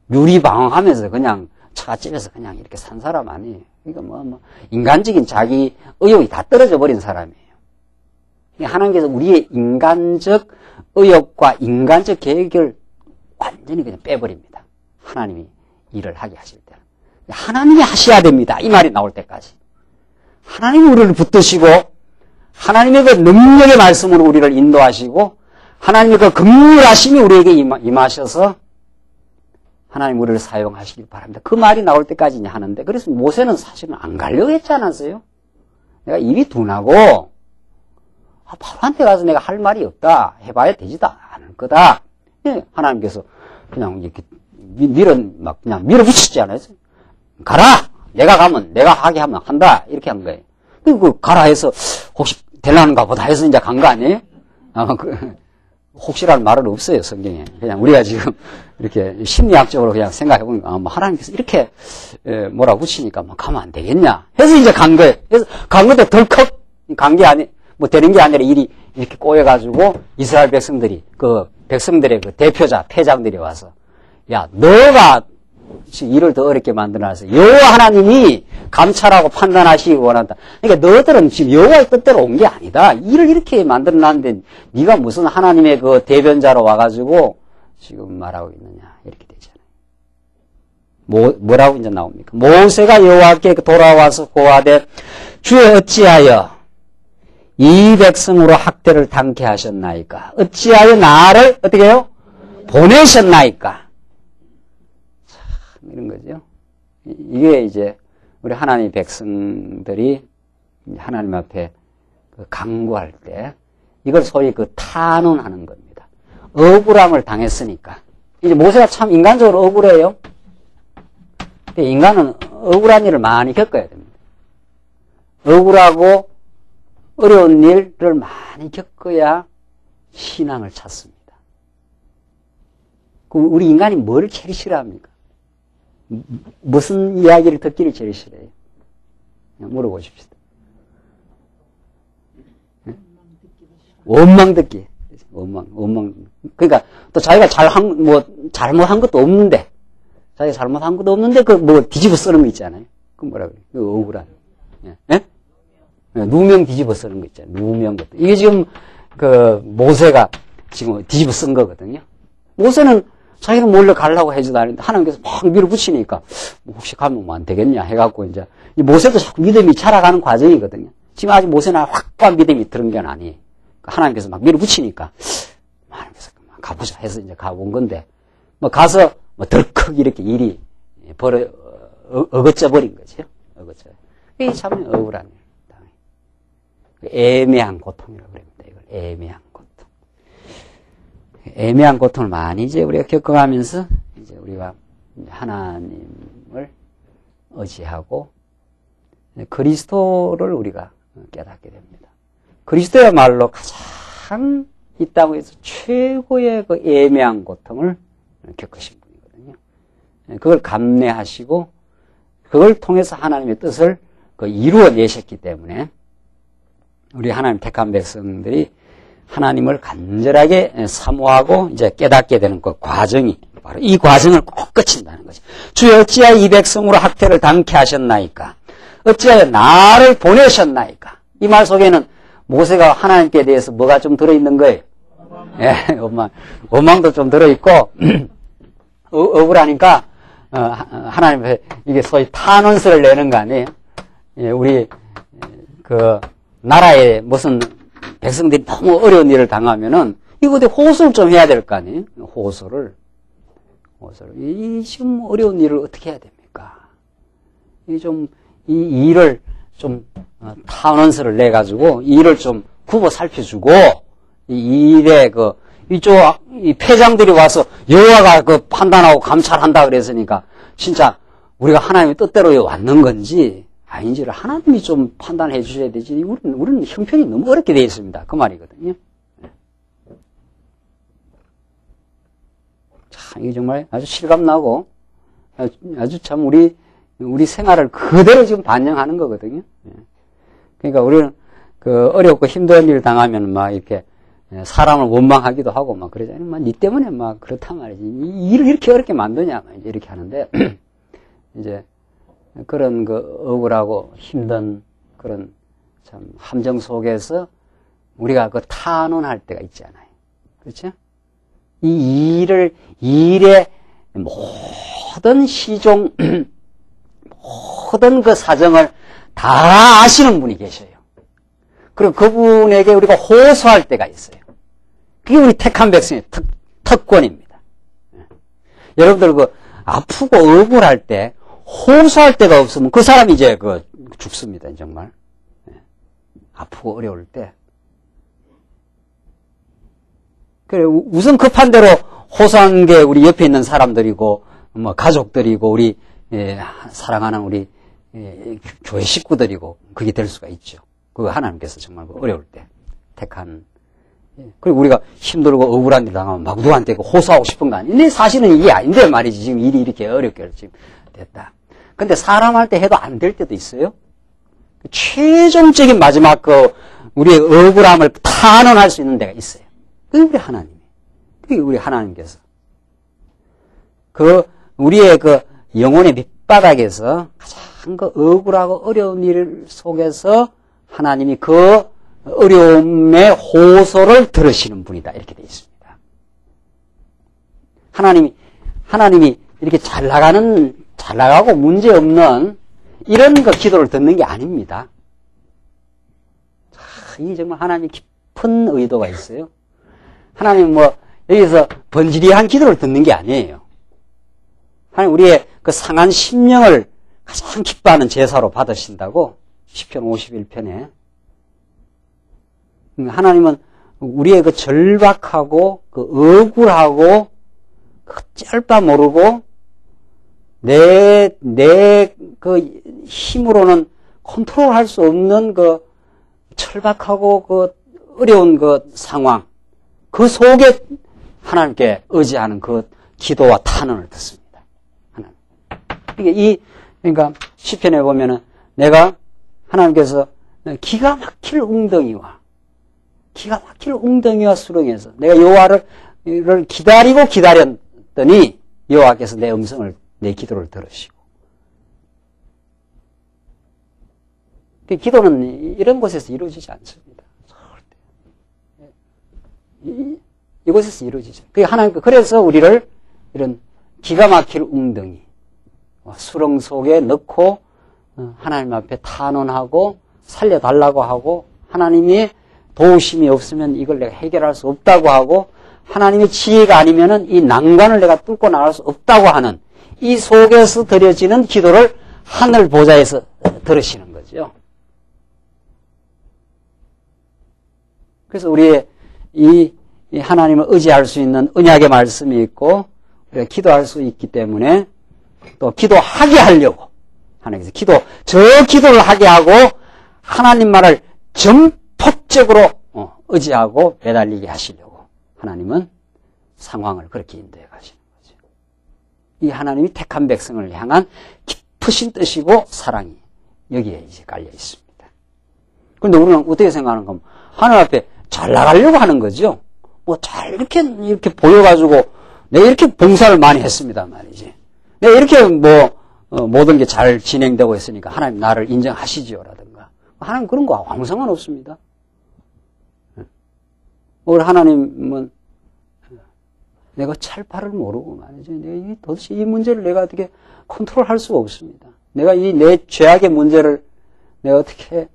유리방황하면서 그냥 처갓집에서 그냥 이렇게 산 사람 아니에요. 그러니까 뭐 인간적인 자기 의욕이 다 떨어져 버린 사람이에요. 하나님께서 우리의 인간적 의욕과 인간적 계획을 완전히 그냥 빼버립니다. 하나님이 일을 하게 하실 때. 하나님이 하셔야 됩니다. 이 말이 나올 때까지. 하나님이 우리를 붙드시고 하나님의 그 능력의 말씀으로 우리를 인도하시고 하나님의 그 긍휼하심이 우리에게 임하셔서 하나님 우리를 사용하시길 바랍니다. 그 말이 나올 때까지 하는데 그래서 모세는 사실은 안 가려고 했지 않았어요? 내가 입이 둔하고 바로한테 가서 내가 할 말이 없다. 해봐야 되지도 않을 거다. 하나님께서 그냥 이렇게 그냥 밀어붙이지 않았어요? 가라! 내가 가면, 내가 하게 하면 한다. 이렇게 한 거예요. 그 가라 해서 혹시 되려는가 보다 해서 이제 간 거 아니에요? 혹시라는 말은 없어요, 성경에. 그냥 우리가 지금 이렇게 심리학적으로 그냥 생각해보니까, 뭐 하나님께서 이렇게 몰아붙이니까 뭐 가면 안 되겠냐. 해서 이제 간 거예요. 그래서 간 건데 덜컥 간 게 뭐 되는 게 아니라 일이 이렇게 꼬여가지고 이스라엘 백성들이 그 백성들의 그 대표자, 패장들이 와서 야, 너가 일을 더 어렵게 만들어놔서 여호와 하나님이 감찰하고 판단하시기 원한다. 그러니까 너희들은 지금 여호와의 뜻대로 온 게 아니다. 일을 이렇게 만들어놨는데 네가 무슨 하나님의 그 대변자로 와가지고 지금 말하고 있느냐 이렇게 되잖아요. 뭐라고 이제 나옵니까? 모세가 여호와께 돌아와서 고하되 주여 어찌하여 이 백성으로 학대를 당케 하셨나이까? 어찌하여 나를 어떻게 해요? 보내셨나이까? 참 이런 거죠. 이게 이제 우리 하나님의 백성들이 하나님 앞에 간구할 때 이걸 소위 그 탄원하는 겁니다. 억울함을 당했으니까. 이제 모세가 참 인간적으로 억울해요. 근데 인간은 억울한 일을 많이 겪어야 됩니다. 억울하고 어려운 일을 많이 겪어야 신앙을 찾습니다. 우리 인간이 뭘 제일 싫어합니까? 무슨 이야기를 듣기를 제일 싫어해요? 그냥 물어보십시다. 원망 듣기. 원망. 그러니까 또 자기가 잘못한 것도 없는데, 자기가 잘못한 것도 없는데, 뒤집어 쓰는 거 있잖아요. 그 뭐라 그래요? 그 억울한. 예? 누명 뒤집어 쓰는 거 있잖아요. 누명 것도. 이게 지금, 모세가 지금 뒤집어 쓴 거거든요. 모세는 자기는 몰래 가려고 해지도 않는데, 하나님께서 막 밀어붙이니까, 혹시 가면 뭐 안 되겠냐 해갖고, 이제, 모세도 자꾸 믿음이 자라가는 과정이거든요. 지금 아직 모세는 확고한 믿음이 들은 건 아니에요. 하나님께서 막 밀어붙이니까, 하나님께서 가보자 해서 이제 가본 건데, 가서, 덜컥 이렇게 일이 어긋져 버린 거죠. 어긋져. 이게 참 억울한 일. 애매한 고통이라고 그럽니다. 이걸 애매한 고통. 애매한 고통을 많이 이제 우리가 겪어가면서 이제 우리가 하나님을 의지하고 그리스도를 우리가 깨닫게 됩니다. 그리스도야말로 가장 이 땅에서 최고의 그 애매한 고통을 겪으신 분이거든요. 그걸 감내하시고 그걸 통해서 하나님의 뜻을 이루어내셨기 때문에 우리 하나님 택한 백성들이 하나님을 간절하게 사모하고 이제 깨닫게 되는 그 과정이 바로 이 과정을 꼭 거친다는 거죠. 주여 어찌하여 이 백성으로 학대를 당케 하셨나이까? 어찌하여 나를 보내셨나이까? 이 말 속에는 모세가 하나님께 대해서 뭐가 좀 들어있는 거예요? 예, 원망도 좀 들어있고 억울하니까 하나님 앞에 이게 소위 탄원서를 내는 거 아니에요? 예, 우리 나라에 무슨 백성들이 너무 어려운 일을 당하면은 이거 어디 호소를 좀 해야 될 거 아니에요? 호소를. 이 지금 어려운 일을 어떻게 해야 됩니까? 이 일을 좀 탄원서를 내 가지고 이 일을 좀 굽어 살펴주고 이 일에 이 패장들이 와서 여호와가 판단하고 감찰한다 그랬으니까 진짜 우리가 하나님의 뜻대로 왔는 건지 아닌지를 하나님이 좀 판단해 주셔야 되지. 우리는 형편이 너무 어렵게 되어 있습니다. 그 말이거든요. 참, 이게 정말 아주 실감나고, 아주 참 우리 생활을 그대로 지금 반영하는 거거든요. 그러니까 우리는 어렵고 힘든 일 당하면 막 이렇게 사람을 원망하기도 하고 막 그러잖아요. 니 때문에 막 그렇단 말이지. 이 일을 이렇게 어렵게 만드냐. 이제 이렇게 하는데, 이제, 그런 억울하고 힘든 그런 참 함정 속에서 우리가 탄원할 때가 있잖아요. 그렇죠? 이 일의 모든 시종, 모든 그 사정을 다 아시는 분이 계셔요. 그리고 그분에게 우리가 호소할 때가 있어요. 그게 우리 택한 백성의 특권입니다. 여러분들 아프고 억울할 때 호소할 데가 없으면 그 사람이 이제 죽습니다, 정말. 아프고 어려울 때. 그래, 우선 급한 대로 호소한 게 우리 옆에 있는 사람들이고, 가족들이고, 우리, 사랑하는 우리, 교회 식구들이고, 그게 될 수가 있죠. 그거 하나님께서 정말 어려울 때 택한. 그리고 우리가 힘들고 억울한 일 당하면 막 누구한테 호소하고 싶은 거 아니에요? 근데 사실은 이게 아닌데 말이지. 지금 일이 이렇게 어렵게 지금 됐다. 근데 사람한테 해도 안 될 때도 있어요. 최종적인 마지막 우리의 억울함을 탄원할 수 있는 데가 있어요. 그게 우리 하나님이. 그게 우리 하나님께서. 우리의 영혼의 밑바닥에서 가장 억울하고 어려운 일 속에서 하나님이 어려움의 호소를 들으시는 분이다. 이렇게 되어 있습니다. 하나님이 이렇게 잘 나가고 문제 없는 이런 기도를 듣는 게 아닙니다. 이 정말 하나님이 깊은 의도가 있어요. 하나님은 여기서 번지리한 기도를 듣는 게 아니에요. 하나님 우리의 상한 심령을 가장 기뻐하는 제사로 받으신다고 시편 51편에 하나님은 우리의 절박하고 억울하고 짤바 모르고 내 힘으로는 컨트롤할 수 없는 철박하고 어려운 상황, 그 속에 하나님께 의지하는 기도와 탄원을 듣습니다. 하나님. 그러니까 시편에 보면은 하나님께서 기가 막힐 웅덩이와 수렁에서 내가 여호와를 기다렸더니 여호와께서 내 기도를 들으시고. 기도는 이런 곳에서 이루어지지 않습니다. 이곳에서 이루어지죠. 그래서 우리를 이런 기가 막힐 웅덩이, 수렁 속에 넣고 하나님 앞에 탄원하고 살려달라고 하고 하나님이 도우심이 없으면 이걸 내가 해결할 수 없다고 하고 하나님의 지혜가 아니면은 이 난관을 내가 뚫고 나갈 수 없다고 하는 이 속에서 드려지는 기도를 하늘 보좌에서 들으시는 거죠. 그래서 우리의 이 하나님을 의지할 수 있는 언약의 말씀이 있고 우리가 기도할 수 있기 때문에 또 기도하게 하려고 하나님께서 저 기도를 하게 하고 하나님 말을 전폭적으로 의지하고 매달리게 하시려고 하나님은 상황을 그렇게 인도해 가시는 거죠. 이 하나님이 택한 백성을 향한 깊으신 뜻이고 사랑이 여기에 이제 깔려 있습니다. 그런데 우리는 어떻게 생각하는 겁니까? 하나님 앞에 잘 나가려고 하는 거죠. 이렇게 보여가지고 내가 이렇게 봉사를 많이 했습니다 말이지. 내가 이렇게 모든 게 잘 진행되고 있으니까 하나님 나를 인정하시지요라든가. 하나님 그런 거 아무 상관없습니다. 우리 하나님은 내가 찰바를 모르고 말이죠. 내가 도대체 이 문제를 내가 어떻게 컨트롤할 수가 없습니다. 내가 내 죄악의 문제를 내가 어떻게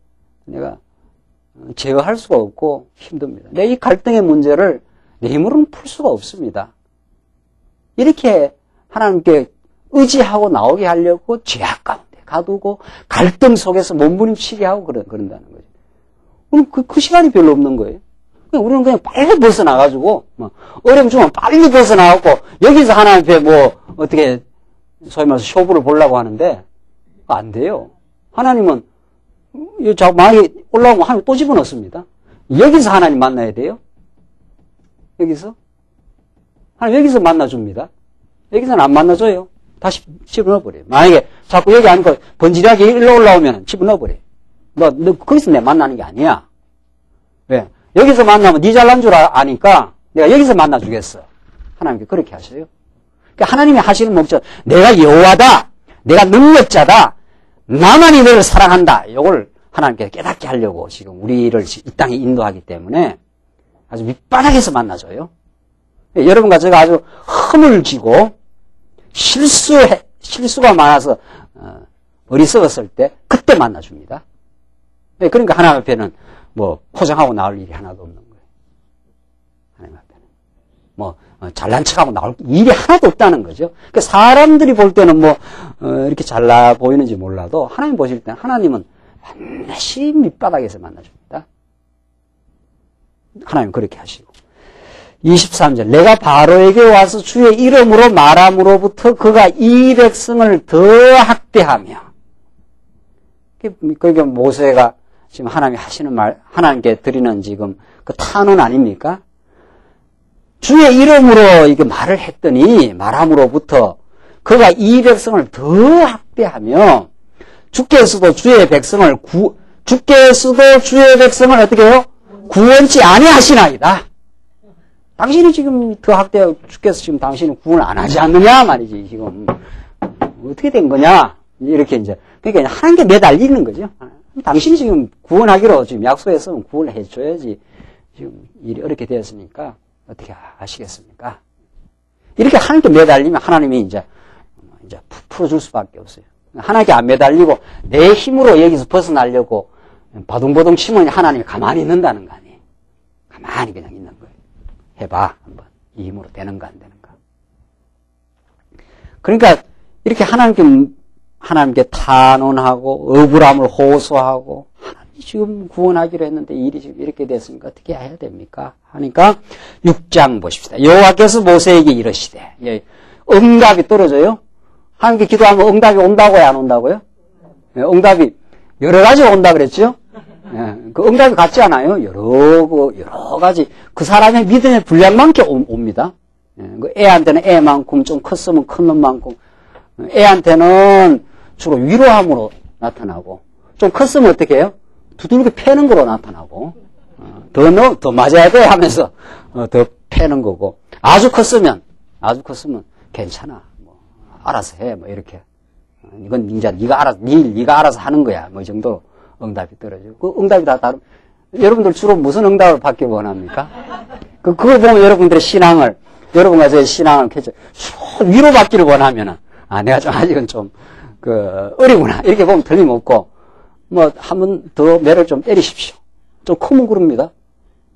제어할 수가 없고 힘듭니다. 내 이 갈등의 문제를 내 힘으로는 풀 수가 없습니다. 이렇게 하나님께 의지하고 나오게 하려고 죄악 가운데 가두고 갈등 속에서 몸부림치게 하고 그런다는 거죠. 그럼 그 시간이 별로 없는 거예요. 우리는 그냥 빨리 벗어나가지고, 어려움 주면 빨리 벗어나갖고, 여기서 하나님 앞에 어떻게, 소위 말해서 쇼부를 보려고 하는데, 안 돼요. 하나님은, 만약에 올라오면 하나님 또 집어넣습니다. 여기서 하나님 만나야 돼요. 여기서. 하나님 여기서 만나줍니다. 여기서는 안 만나줘요. 다시 집어넣어버려요. 만약에 자꾸 여기 앉고 번지르하게 일로 올라오면 집어넣어버려요. 너 거기서 내 만나는 게 아니야. 왜? 여기서 만나면 네 잘난 줄 아니까 내가 여기서 만나주겠어. 하나님께 그렇게 하셔요. 그러니까 하나님이 하시는 목적, 내가 여호와다, 내가 능력자다, 나만이 너를 사랑한다. 이걸 하나님께 깨닫게 하려고 지금 우리를 이 땅에 인도하기 때문에 아주 밑바닥에서 만나줘요. 여러분과 제가 아주 흠을 지고 실수가 많아서 어리석었을 때 그때 만나줍니다. 그러니까 하나님 앞에는 포장하고 나올 일이 하나도 없는 거예요. 하나님 앞에는. 잘난 척하고 나올 일이 하나도 없다는 거죠. 그러니까 사람들이 볼 때는 이렇게 잘나 보이는지 몰라도 하나님 보실 때는 하나님은 반드시 밑바닥에서 만나줍니다. 하나님 그렇게 하시고. 23절. 내가 바로에게 와서 주의 이름으로 말함으로부터 그가 이 백성을 더 학대하며. 그러니까 모세가 지금 하나님이 하시는 말, 하나님께 드리는 지금 그 탄원 아닙니까? 주의 이름으로 이게 말을 했더니, 말함으로부터 그가 이 백성을 더 학대하며, 주께서도 주의 백성을 어떻게 해요? 구원치 아니하시나이다. 당신이 지금 더 학대하고 주께서 지금 당신은 구원을 안 하지 않느냐 말이지, 지금. 어떻게 된 거냐? 이렇게 이제. 그러니까 하나님께 매달리는 거죠. 당신이 지금 구원하기로 지금 약속했으면 구원을 해줘야지. 지금 일이 어렵게 되었으니까 어떻게 하시겠습니까? 이렇게 하나님께 매달리면 하나님이 이제 풀어줄 수밖에 없어요. 하나님께 안 매달리고 내 힘으로 여기서 벗어나려고 바둥바둥 치면 하나님이 가만히 있는다는 거 아니에요. 가만히 그냥 있는 거예요. 해봐. 한번. 이 힘으로 되는가 안 되는가. 그러니까 이렇게 하나님께 탄원하고 억울함을 호소하고 하나님이 지금 구원하기로 했는데 일이 지금 이렇게 됐으니까 어떻게 해야 됩니까? 하니까 6장 보십시다. 여호와께서 모세에게 이르시되 응답이 떨어져요. 하나님께 기도하면 응답이 온다고요? 안 온다고요? 응답이 여러 가지 온다 그랬죠? 그 응답이 같지 않아요? 여러 가지 그 사람의 믿음의 분량만큼 옵니다. 그 애한테는 애만큼, 좀 컸으면 큰 놈만큼, 애한테는 주로 위로함으로 나타나고, 좀 컸으면 어떻게 해요? 두들겨 패는 거로 나타나고, 더 맞아야 돼 하면서, 더 패는 거고, 아주 컸으면 괜찮아. 알아서 해. 이렇게. 이건 이제 네가 알아서 하는 거야. 이 정도로 응답이 떨어지고. 그 응답이 다 다른, 여러분들 주로 무슨 응답을 받기 원합니까? 그걸 보면 여러분들의 신앙을, 여러분과 저의 신앙을 주로 위로받기를 원하면은, 내가 좀 아직은 좀, 어리구나. 이렇게 보면 틀림없고, 한 번 더 매를 좀 때리십시오. 좀 크면 그럽니다.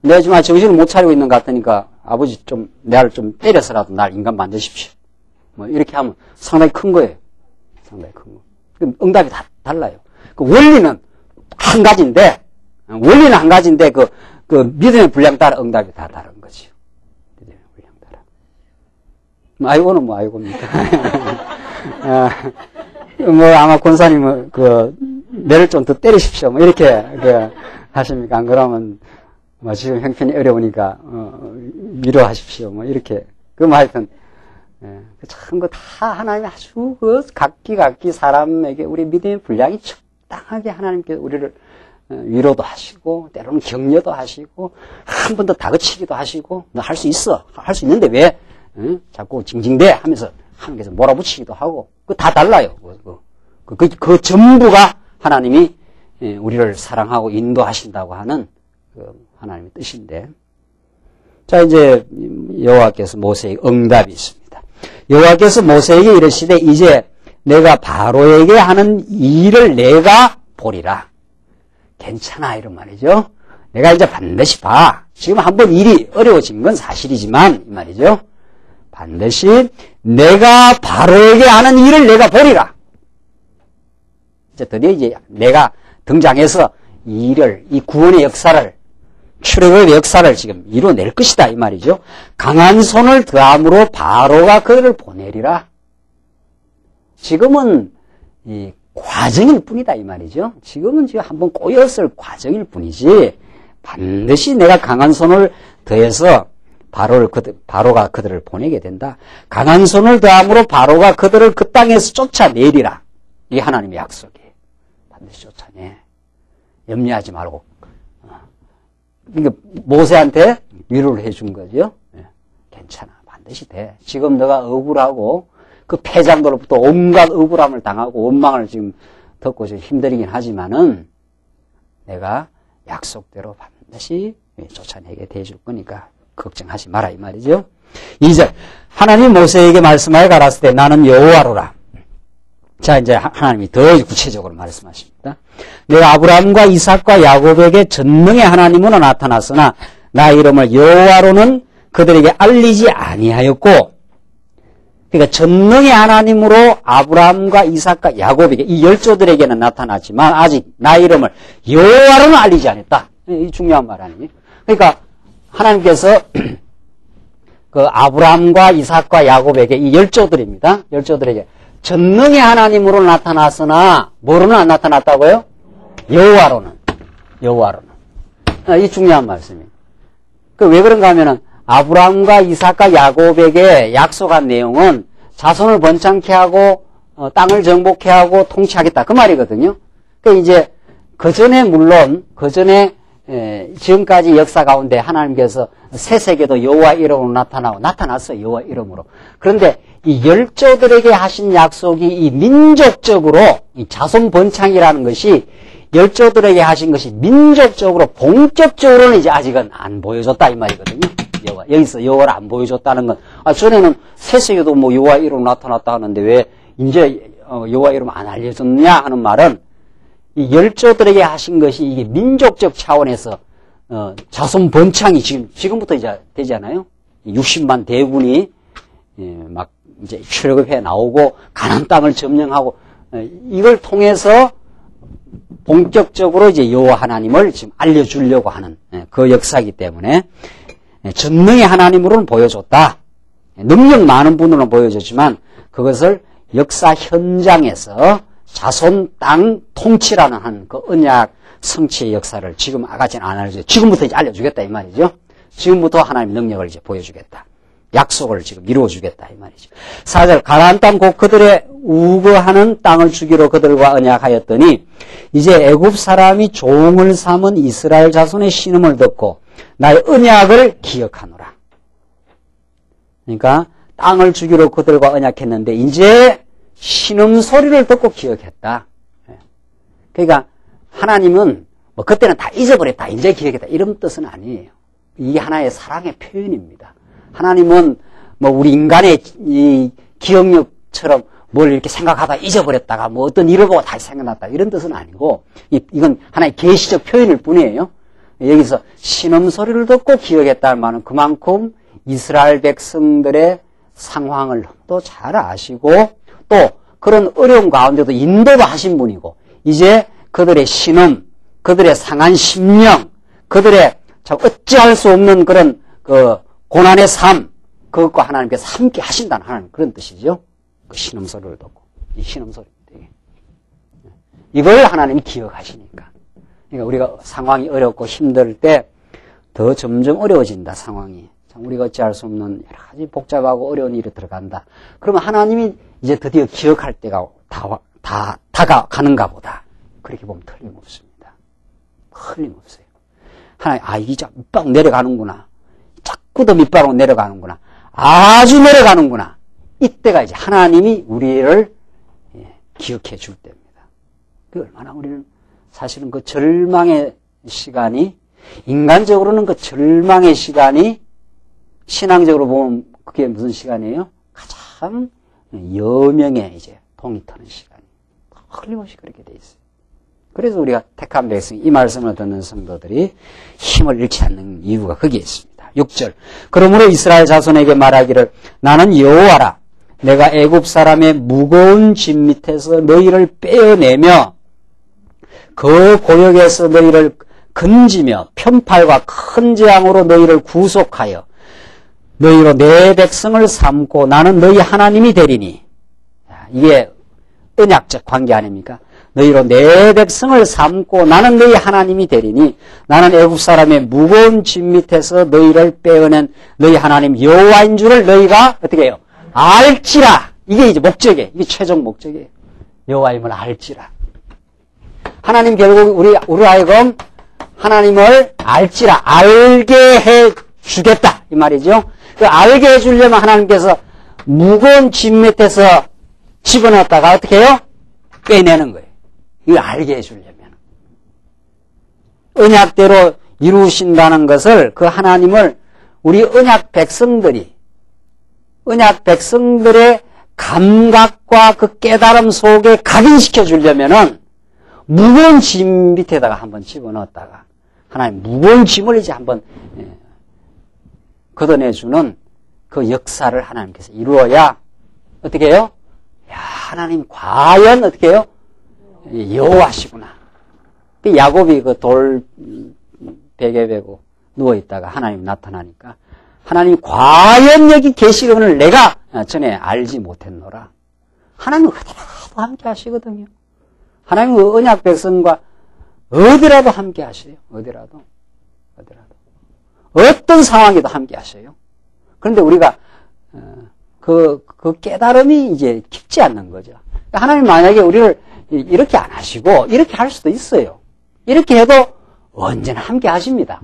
내가 지금 정신을 못 차리고 있는 것 같으니까, 아버지 나를 좀 때려서라도 날 인간 만드십시오. 이렇게 하면 상당히 큰 거예요. 상당히 큰 거. 응답이 다 달라요. 원리는 한 가지인데, 그 믿음의 분량 따라 응답이 다 다른 거지요. 믿음의 분량 따라. 아이고는 아이고입니까? 아마 권사님은 매를 좀 더 때리십시오. 이렇게 하십니까? 안 그러면 지금 형편이 어려우니까 위로하십시오. 이렇게. 하여튼 참 다 하나님이 아주 각기 사람에게 우리 믿음의 분량이 적당하게 하나님께 우리를 위로도 하시고 때로는 격려도 하시고 한 번 더 다그치기도 하시고 너 할 수 있어. 할 수 있는데 왜 자꾸 징징대 하면서 하나님께서 몰아붙이기도 하고 다 달라요. 그 전부가 하나님이 우리를 사랑하고 인도하신다고 하는 하나님의 뜻인데, 자 이제 여호와께서 모세에게 응답이 있습니다. 여호와께서 모세에게 이르시되 이제 내가 바로에게 하는 일을 내가 보리라. 괜찮아 이런 말이죠. 내가 이제 반드시 봐. 지금 한번 일이 어려워진 건 사실이지만 이 말이죠. 반드시 내가 바로에게 하는 일을 내가 보리라. 이제 드디어 이제 내가 등장해서 이 일을, 이 구원의 역사를, 출애굽의 역사를 지금 이뤄낼 것이다 이 말이죠. 강한 손을 더함으로 바로가 그들을 보내리라. 지금은 이 과정일 뿐이다 이 말이죠. 지금은 지금 한번 꼬였을 과정일 뿐이지 반드시 내가 강한 손을 더해서 바로가 그들을 보내게 된다. 강한 손을 더함으로 바로가 그들을 그 땅에서 쫓아내리라. 이게 하나님의 약속이에요. 반드시 쫓아내. 염려하지 말고. 그러니까 모세한테 위로를 해준 거죠. 괜찮아. 반드시 돼. 지금 너가 억울하고 그 패장들로부터 온갖 억울함을 당하고 원망을 지금 듣고 좀 힘들긴 하지만은 내가 약속대로 반드시 쫓아내게 대줄 거니까 걱정하지 마라 이 말이죠. 2절 하나님 모세에게 말씀하여 가라사대 때 나는 여호와로라. 자 이제 하나님이 더 구체적으로 말씀하십니다. 내가 아브라함과 이삭과 야곱에게 전능의 하나님으로 나타났으나 나 이름을 여호와로는 그들에게 알리지 아니하였고, 그러니까 전능의 하나님으로 아브라함과 이삭과 야곱에게 이 열조들에게는 나타났지만 아직 나 이름을 여호와로는 알리지 않았다. 이 중요한 말 아니에요? 그러니까 하나님께서 그 아브라함과 이삭과 야곱에게 이 열조들입니다. 열조들에게 전능의 하나님으로 나타났으나 뭐로는 안 나타났다고요? 여호와로는. 이 중요한 말씀이에요. 왜 그런가 하면은 아브라함과 이삭과 야곱에게 약속한 내용은 자손을 번창케 하고 땅을 정복케 하고 통치하겠다 그 말이거든요. 그러니까 이제 그 전에 물론 그 전에 지금까지 역사 가운데 하나님께서 새 세계도 여호와 이름으로 나타났어요. 여호와 이름으로. 그런데 이 열조들에게 하신 약속이 이 민족적으로 이 자손 번창이라는 것이 열조들에게 하신 것이 민족적으로 본격적으로는 이제 아직은 안 보여줬다 이 말이거든요. 여기서 여호와를 안 보여줬다는 건 전에는 새 세계도 뭐 여호와 이름으로 나타났다 하는데 왜 이제 여호와 이름 안 알려줬냐 하는 말은 이 열조들에게 하신 것이 이게 민족적 차원에서 자손 번창이 지금부터 이제 되잖아요. 60만 대군이 막 이제 출애굽해 나오고 가나안 땅을 점령하고 이걸 통해서 본격적으로 이제 여호와 하나님을 지금 알려주려고 하는 그 역사이기 때문에 전능의 하나님으로는 보여줬다. 능력 많은 분으로는 보여줬지만 그것을 역사 현장에서 자손 땅 통치라는 한 그 언약 성취의 역사를 지금 아가씨는 안 알려줘요. 지금부터 이제 알려주겠다 이 말이죠. 지금부터 하나님의 능력을 이제 보여주겠다. 약속을 지금 이루어주겠다 이 말이죠. 4절 가나안 땅 곧 그들의 우거하는 땅을 주기로 그들과 언약하였더니 이제 애굽 사람이 종을 삼은 이스라엘 자손의 신음을 듣고 나의 언약을 기억하노라. 그러니까 땅을 주기로 그들과 언약했는데 이제 신음 소리를 듣고 기억했다. 그러니까 하나님은 뭐 그때는 다 잊어버렸다. 이제 기억했다. 이런 뜻은 아니에요. 이게 하나의 사랑의 표현입니다. 하나님은 뭐 우리 인간의 이 기억력처럼 뭘 이렇게 생각하다 잊어버렸다가 뭐 어떤 일을 보고 다시 생각났다 이런 뜻은 아니고 이건 하나의 계시적 표현일 뿐이에요. 여기서 신음 소리를 듣고 기억했다는 말은 그만큼 이스라엘 백성들의 상황을 또 잘 아시고 또 그런 어려운 가운데도 인도도 하신 분이고 이제 그들의 신음, 그들의 상한 심령, 그들의 참 어찌할 수 없는 그런 그 고난의 삶 그것과 하나님께서 함께 하신다는 하나님 그런 뜻이죠. 그 신음 소리를 듣고 이 신음 소리입니다. 이걸 하나님이 기억하시니까. 그러니까 우리가 상황이 어렵고 힘들 때 더 점점 어려워진다 상황이. 참 우리가 어찌할 수 없는 여러 가지 복잡하고 어려운 일이 들어간다. 그러면 하나님이 이제 드디어 기억할 때가 다 다가가는가 보다. 그렇게 보면 틀림없습니다. 틀림없어요. 하나님 이게 밑바닥 내려가는구나. 자꾸 더 밑바닥으로 내려가는구나. 아주 내려가는구나. 이때가 이제 하나님이 우리를 기억해 줄 때입니다. 그 얼마나 우리는 사실은 그 절망의 시간이 인간적으로는 그 절망의 시간이 신앙적으로 보면 그게 무슨 시간이에요? 가장 여명의 이제 동이 트는 시간이 틀림없이 그렇게 돼 있어요. 그래서 우리가 택한 백성, 이 말씀을 듣는 성도들이 힘을 잃지 않는 이유가 거기에 있습니다. 6절. 그러므로 이스라엘 자손에게 말하기를 나는 여호와라. 내가 애굽 사람의 무거운 짐 밑에서 너희를 빼어내며 그 고역에서 너희를 건지며 편팔과 큰 재앙으로 너희를 구속하여 너희로 내 백성을 삼고 나는 너희 하나님이 되리니. 이게 언약적 관계 아닙니까? 너희로 내 백성을 삼고 나는 너희 하나님이 되리니 나는 애굽 사람의 무거운 짐 밑에서 너희를 빼어낸 너희 하나님 여호와인 줄을 너희가 어떻게 해요? 알지라. 이게 이제 목적이에요. 이게 최종 목적이에요. 여호와임을 알지라. 하나님 결국 우리 하여금 하나님을 알지라. 알게 해 주겠다. 이 말이죠. 그 알게 해 주려면 하나님께서 무거운 짐 밑에서 집어넣었다가 어떻게 해요? 빼내는 거예요. 이걸 알게 해 주려면. 언약대로 이루신다는 것을 그 하나님을 우리 언약 백성들의 감각과 그 깨달음 속에 각인시켜 주려면은 무거운 짐 밑에다가 한번 집어넣었다가 하나님 무거운 짐을 이제 한번 걷어내주는 그 역사를 하나님께서 이루어야 어떻게 해요? 야, 하나님 과연 어떻게 해요? 여호와시구나. 야곱이 그 돌 베개 베고 누워있다가 하나님 나타나니까 하나님 과연 여기 계시거늘 내가 전에 알지 못했노라. 하나님은 어디라도 함께 하시거든요. 하나님은 언약 백성과 어디라도 함께 하셔요. 어디라도. 어떤 상황에도 함께 하셔요. 그런데 우리가 그 깨달음이 이제 깊지 않는 거죠. 하나님 만약에 우리를 이렇게 안 하시고 이렇게 할 수도 있어요. 이렇게 해도 언제나 함께 하십니다.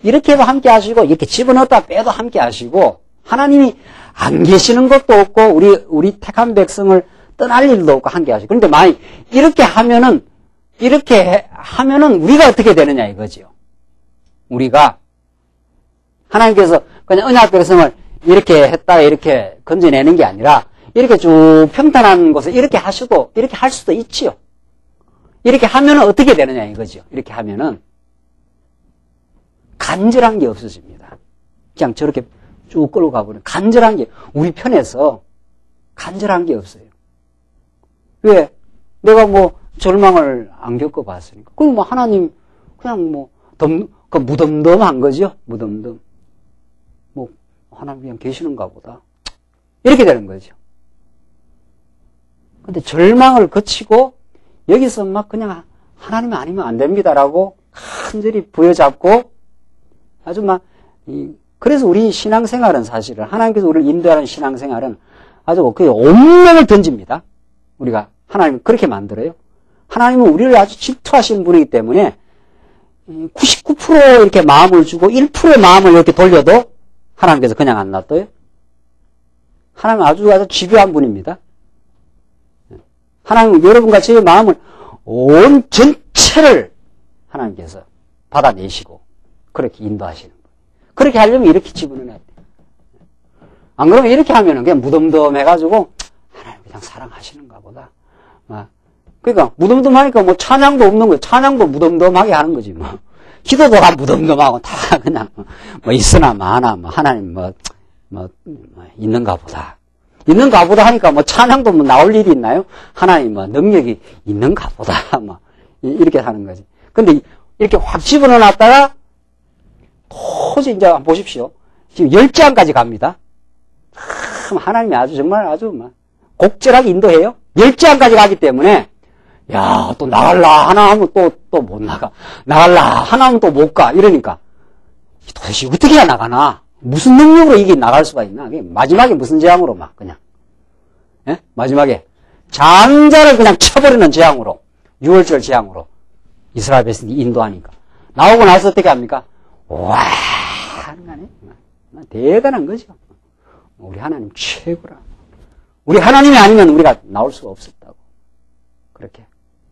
이렇게 해도 함께 하시고 이렇게 집어넣었다 빼도 함께 하시고 하나님이 안 계시는 것도 없고 우리 택한 백성을 떠날 일도 없고 함께 하시고. 그런데 만약 이렇게 하면은 우리가 어떻게 되느냐 이거죠. 우리가 하나님께서 그냥 언약 백성을 이렇게 했다가 이렇게 건져내는 게 아니라 이렇게 쭉 평탄한 곳에 이렇게 하셔도 이렇게 할 수도 있지요. 이렇게 하면은 어떻게 되느냐 이거죠. 이렇게 하면은 간절한 게 없어집니다. 그냥 저렇게 쭉 끌고 가버리면 간절한 게 우리 편에서 간절한 게 없어요. 왜? 내가 뭐 절망을 안 겪어봤으니까. 그럼 뭐 하나님 그냥 뭐 무덤덤한 거죠. 무덤덤. 뭐 하나님 그냥 계시는가 보다. 이렇게 되는 거죠. 근데 절망을 거치고 여기서 막 그냥 하나님 아니면 안 됩니다라고 간절히 부여잡고 아주 막 그래서 우리 신앙생활은 사실은 하나님께서 우리를 인도하는 신앙생활은 아주 그 온몸을 던집니다. 우리가 하나님을 그렇게 만들어요. 하나님은 우리를 아주 질투하시는 분이기 때문에 99% 이렇게 마음을 주고 1%의 마음을 이렇게 돌려도 하나님께서 그냥 안 놔둬요. 하나님은 아주 집요한 분입니다. 하나님은 여러분과 저의 마음을 온 전체를 하나님께서 받아내시고 그렇게 인도하시는 거예요. 그렇게 하려면 이렇게 집어넣어야 돼요. 안 그러면 이렇게 하면은 그냥 무덤덤해가지고 하나님 그냥 사랑하시는가 보다. 그러니까 무덤덤하니까 뭐 찬양도 없는 거예요. 찬양도 무덤덤하게 하는 거지 뭐. 기도도 무덤덤하고 다 그냥 뭐 있으나 마나 뭐 하나님 뭐 있는가 보다. 있는가 보다 하니까 뭐 찬양도 뭐 나올 일이 있나요? 하나님 뭐 능력이 있는가 보다 뭐 이렇게 하는 거지. 근데 이렇게 확 집어넣어 놨다가 도저히 이제 한번 보십시오. 지금 10장까지 갑니다. 하나님이 정말 아주 막 곡절하게 인도해요. 10장까지 가기 때문에 야, 또 나갈라 하나 하면 또 못 나가. 나갈라 하나 하면 또 못 가. 이러니까 도대체 어떻게 해야 나가나? 무슨 능력으로 이게 나갈 수가 있나? 마지막에 무슨 재앙으로 막 그냥 마지막에 장자를 그냥 쳐버리는 재앙으로 6월절 재앙으로 이스라엘 백성이 인도하니까 나오고 나서 어떻게 합니까? 와 하는 거 아니에요? 대단한 거죠. 우리 하나님 최고라. 우리 하나님이 아니면 우리가 나올 수가 없었다고. 그렇게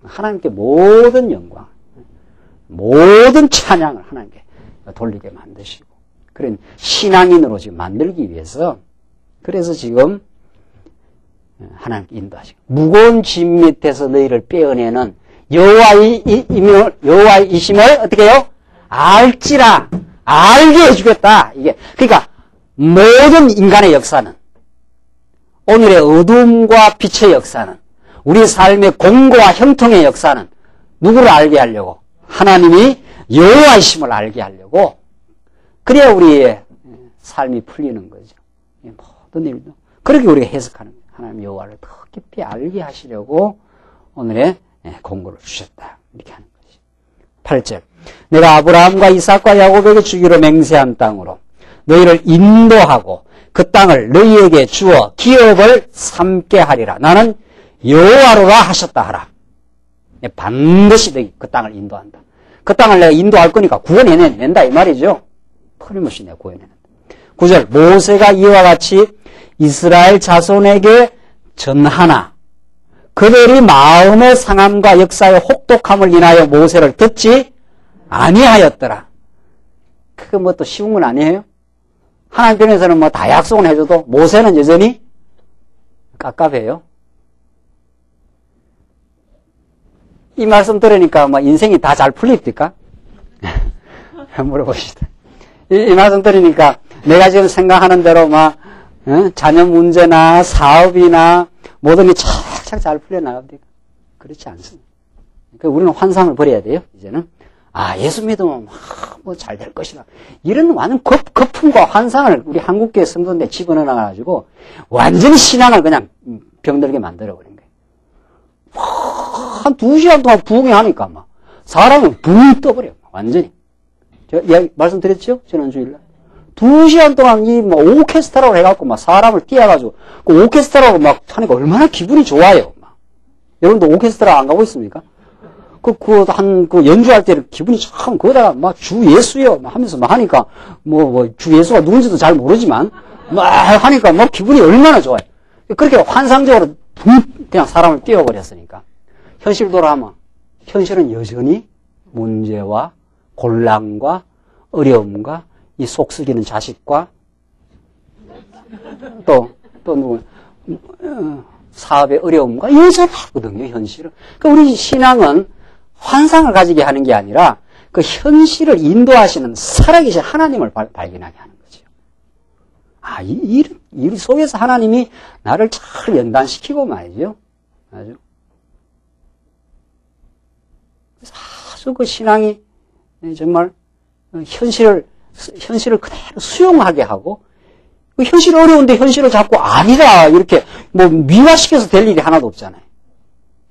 하나님께 모든 영광, 모든 찬양을 하나님께 돌리게 만드시고 그런 신앙인으로 지금 만들기 위해서 그래서 지금 하나님께 인도하시고 무거운 짐 밑에서 너희를 빼어내는 여호와이심을 어떻게 해요? 알지라. 알게 해주겠다. 이게 그러니까 모든 인간의 역사는, 오늘의 어둠과 빛의 역사는, 우리 삶의 공고와 형통의 역사는 누구를 알게 하려고? 하나님이 여호와이심을 알게 하려고. 그래야 우리의 삶이 풀리는 거죠. 모든 일도 그렇게 우리가 해석하는 거예요. 하나님 여호와를 더 깊이 알게 하시려고 오늘의 공고를 주셨다. 이렇게 하는 거죠. 8절. 내가 아브라함과 이삭과 야곱에게 주기로 맹세한 땅으로 너희를 인도하고 그 땅을 너희에게 주어 기업을 삼게 하리라. 나는 여호와로라 하셨다 하라. 반드시 너희 그 땅을 인도한다. 그 땅을 내가 인도할 거니까 구원해낸다 이 말이죠. 틀림없이 내가 구원해낸다. 9절. 모세가 이와 같이 이스라엘 자손에게 전하나 그들이 마음의 상함과 역사의 혹독함을 인하여 모세를 듣지 아니하였더라. 그게 뭐 또 쉬운 건 아니에요? 하나님 편에서는 뭐 다 약속은 해줘도 모세는 여전히 깝깝해요. 이 말씀 들으니까 뭐 인생이 다 잘 풀립니까? 물어보시다. 이 말씀 들으니까 내가 지금 생각하는 대로 막 자녀 문제나 사업이나 모든 게 착착 잘 풀려나갑니까? 그렇지 않습니다. 그러니까 우리는 환상을 버려야 돼요. 이제는 예수 믿으면 뭐 잘 될 것이다. 이런 완전 거품과 환상을 우리 한국교회 성도인데 집어넣어가지고 완전히 신앙을 그냥 병들게 만들어버린 거예요. 한 2시간 동안 부흥하니까 막 사람은 붕 떠버려. 완전히. 제가 이야기 말씀드렸죠? 지난 주일날. 2시간 동안 이 뭐 오케스트라로 해갖고 막 사람을 띄워가지고 그 오케스트라로 막 하니까 얼마나 기분이 좋아요. 막. 여러분도 오케스트라 안 가고 있습니까? 그 연주할 때는 기분이 참, 거기다가 막 주 예수요 막 하면서 막 하니까 주 예수가 누군지도 잘 모르지만 막 하니까 막 기분이 얼마나 좋아요. 그렇게 환상적으로 그냥 사람을 띄워버렸으니까. 현실 돌아가면 현실은 여전히 문제와 곤란과 어려움과 이 속썩이는 자식과 또 누구 사업의 어려움과 여전하거든요. 현실은. 그러니까 우리 신앙은 환상을 가지게 하는 게 아니라 그 현실을 인도하시는 살아계신 하나님을 발견하게 하는 거죠. 이 속에서 하나님이 나를 잘 연단시키고 말이죠. 아주 그 신앙이 정말 현실을 그대로 수용하게 하고, 그 현실이 어려운데 현실을 자꾸 아니다 이렇게 뭐 미화시켜서 될 일이 하나도 없잖아요.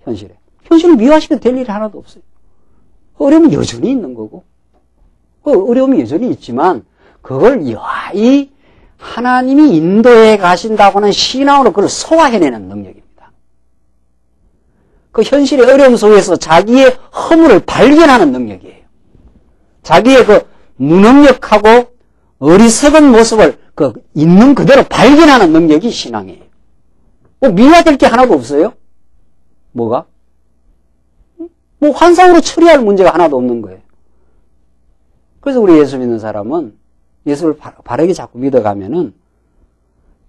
현실을 미화시켜서 될 일이 하나도 없어요. 어려움은 여전히 있는 거고, 그 어려움이 여전히 있지만 그걸 여하이 하나님이 인도해 가신다고 하는 신앙으로 그걸 소화해내는 능력입니다. 그 현실의 어려움 속에서 자기의 허물을 발견하는 능력이에요. 자기의 그 무능력하고 어리석은 모습을 있는 그대로 발견하는 능력이 신앙이에요. 미화될 게 하나도 없어요. 뭐가? 환상으로 처리할 문제가 하나도 없는 거예요. 그래서 우리 예수 믿는 사람은 예수를 바르게 자꾸 믿어가면은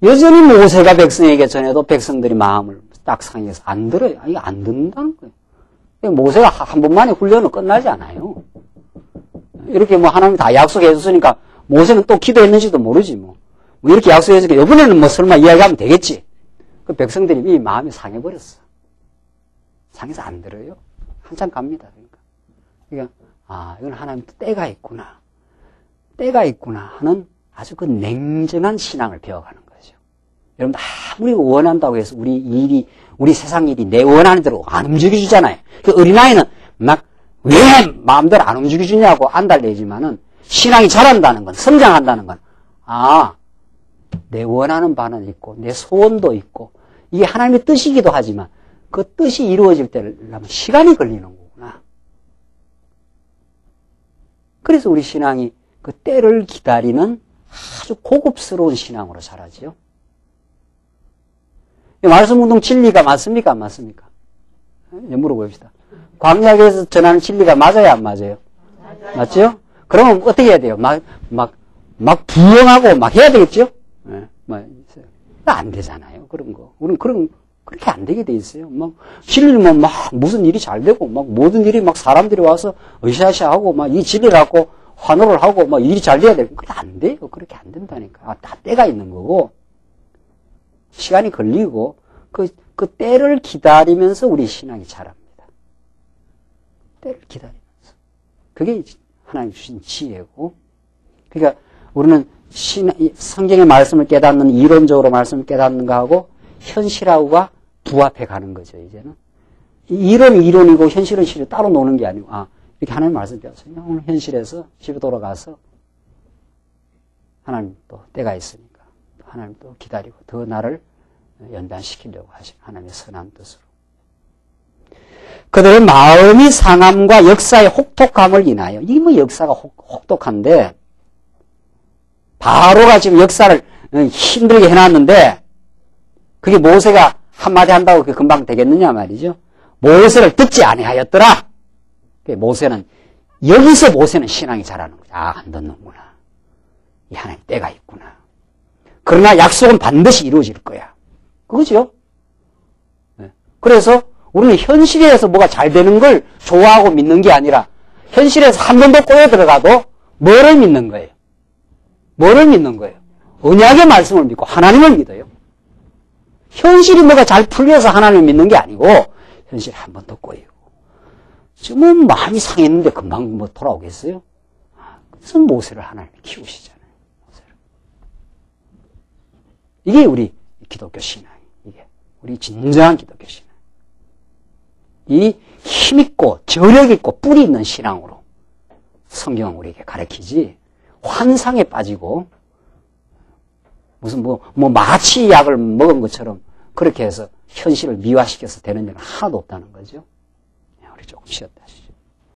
여전히 모세가 백성에게 전해도 백성들이 마음을 딱 상해서 안 들어요. 이게 안 듣는다는 거예요. 모세가 한 번만에 훈련은 끝나지 않아요. 이렇게 하나님이 다 약속해 줬으니까 모세는 또 기도했는지도 모르지 이렇게 약속해 줬으니까 이번에는 설마 이야기하면 되겠지. 그 백성들이 이미 마음이 상해버렸어. 상해서 안 들어요. 한참 갑니다. 그러니까 이건 하나님 때가 있구나. 때가 있구나 하는 아주 그 냉정한 신앙을 배워가는 거죠. 여러분, 아무리 원한다고 해서 우리 세상 일이 내 원하는 대로 안 움직여주잖아요. 그 어린아이는 왜 마음대로 안 움직여주냐고 안달내지만은 신앙이 자란다는 건, 성장한다는 건, 내 원하는 바는 있고, 내 소원도 있고, 이게 하나님의 뜻이기도 하지만, 그 뜻이 이루어질 때라면 시간이 걸리는 거구나. 그래서 우리 신앙이 그 때를 기다리는 아주 고급스러운 신앙으로 자라지요. 말씀운동 진리가 맞습니까? 안 맞습니까? 물어봅시다. 광야에서 전하는 진리가 맞아요? 안 맞아요? 맞죠? 그러면 어떻게 해야 돼요? 막 부엉하고 막 해야 되겠죠? 안 되잖아요. 그런 거. 우리는 그렇게 안 되게 돼 있어요. 막, 진리면 막 무슨 일이 잘 되고, 막 모든 일이 막 사람들이 와서 으쌰으쌰하고, 막 이 진리를 갖고 환호를 하고, 막 일이 잘 돼야 되고, 그게 안 돼요. 그렇게 안 된다니까. 다 때가 있는 거고, 시간이 걸리고, 그 때를 기다리면서 우리 신앙이 자랍니다. 때를 기다리면서. 그게 하나님 주신 지혜고, 그러니까 우리는 성경의 말씀을 깨닫는, 이론적으로 말씀을 깨닫는 거하고, 현실하고가 부합해 가는 거죠, 이제는. 이론이 이론이고, 현실은 실을 따로 노는 게 아니고, 이렇게 하나님 말씀 배웠어요. 오늘 현실에서 집에 돌아가서, 하나님 또 때가 있으니까, 하나님 또 기다리고, 더 나를 연단시키려고 하신 하나님의 선한 뜻으로. 그들의 마음이 상함과 역사의 혹독함을 인하여, 이게 뭐 역사가 혹독한데, 바로가 지금 역사를 힘들게 해놨는데, 그게 모세가 한마디 한다고 그게 금방 되겠느냐 말이죠. 모세를 듣지 아니하였더라. 모세는, 여기서 모세는 신앙이 자라는 거죠. 안 듣는구나. 이 하나님 때가 있구나. 그러나 약속은 반드시 이루어질 거야. 그거죠? 네. 그래서 우리는 현실에서 뭐가 잘 되는 걸 좋아하고 믿는 게 아니라 현실에서 한 번 더 꼬여 들어가도 뭐를 믿는 거예요? 뭐를 믿는 거예요? 언약의 말씀을 믿고 하나님을 믿어요. 현실이 뭐가 잘 풀려서 하나님을 믿는 게 아니고 현실에 한 번 더 꼬이고 지금은 마음이 상했는데 금방 뭐 돌아오겠어요? 그래서 모세를 하나님이 키우시잖아요. 모세를. 이게 우리 기독교 신앙. 이게 우리 진정한 기독교 신앙. 이 힘있고 저력있고 뿌리 있는 신앙으로 성경은 우리에게 가르치지 환상에 빠지고 무슨 마취약을 먹은 것처럼 그렇게 해서 현실을 미화시켜서 되는 일은 하나도 없다는 거죠. 우리 조금 쉬었다 하시죠.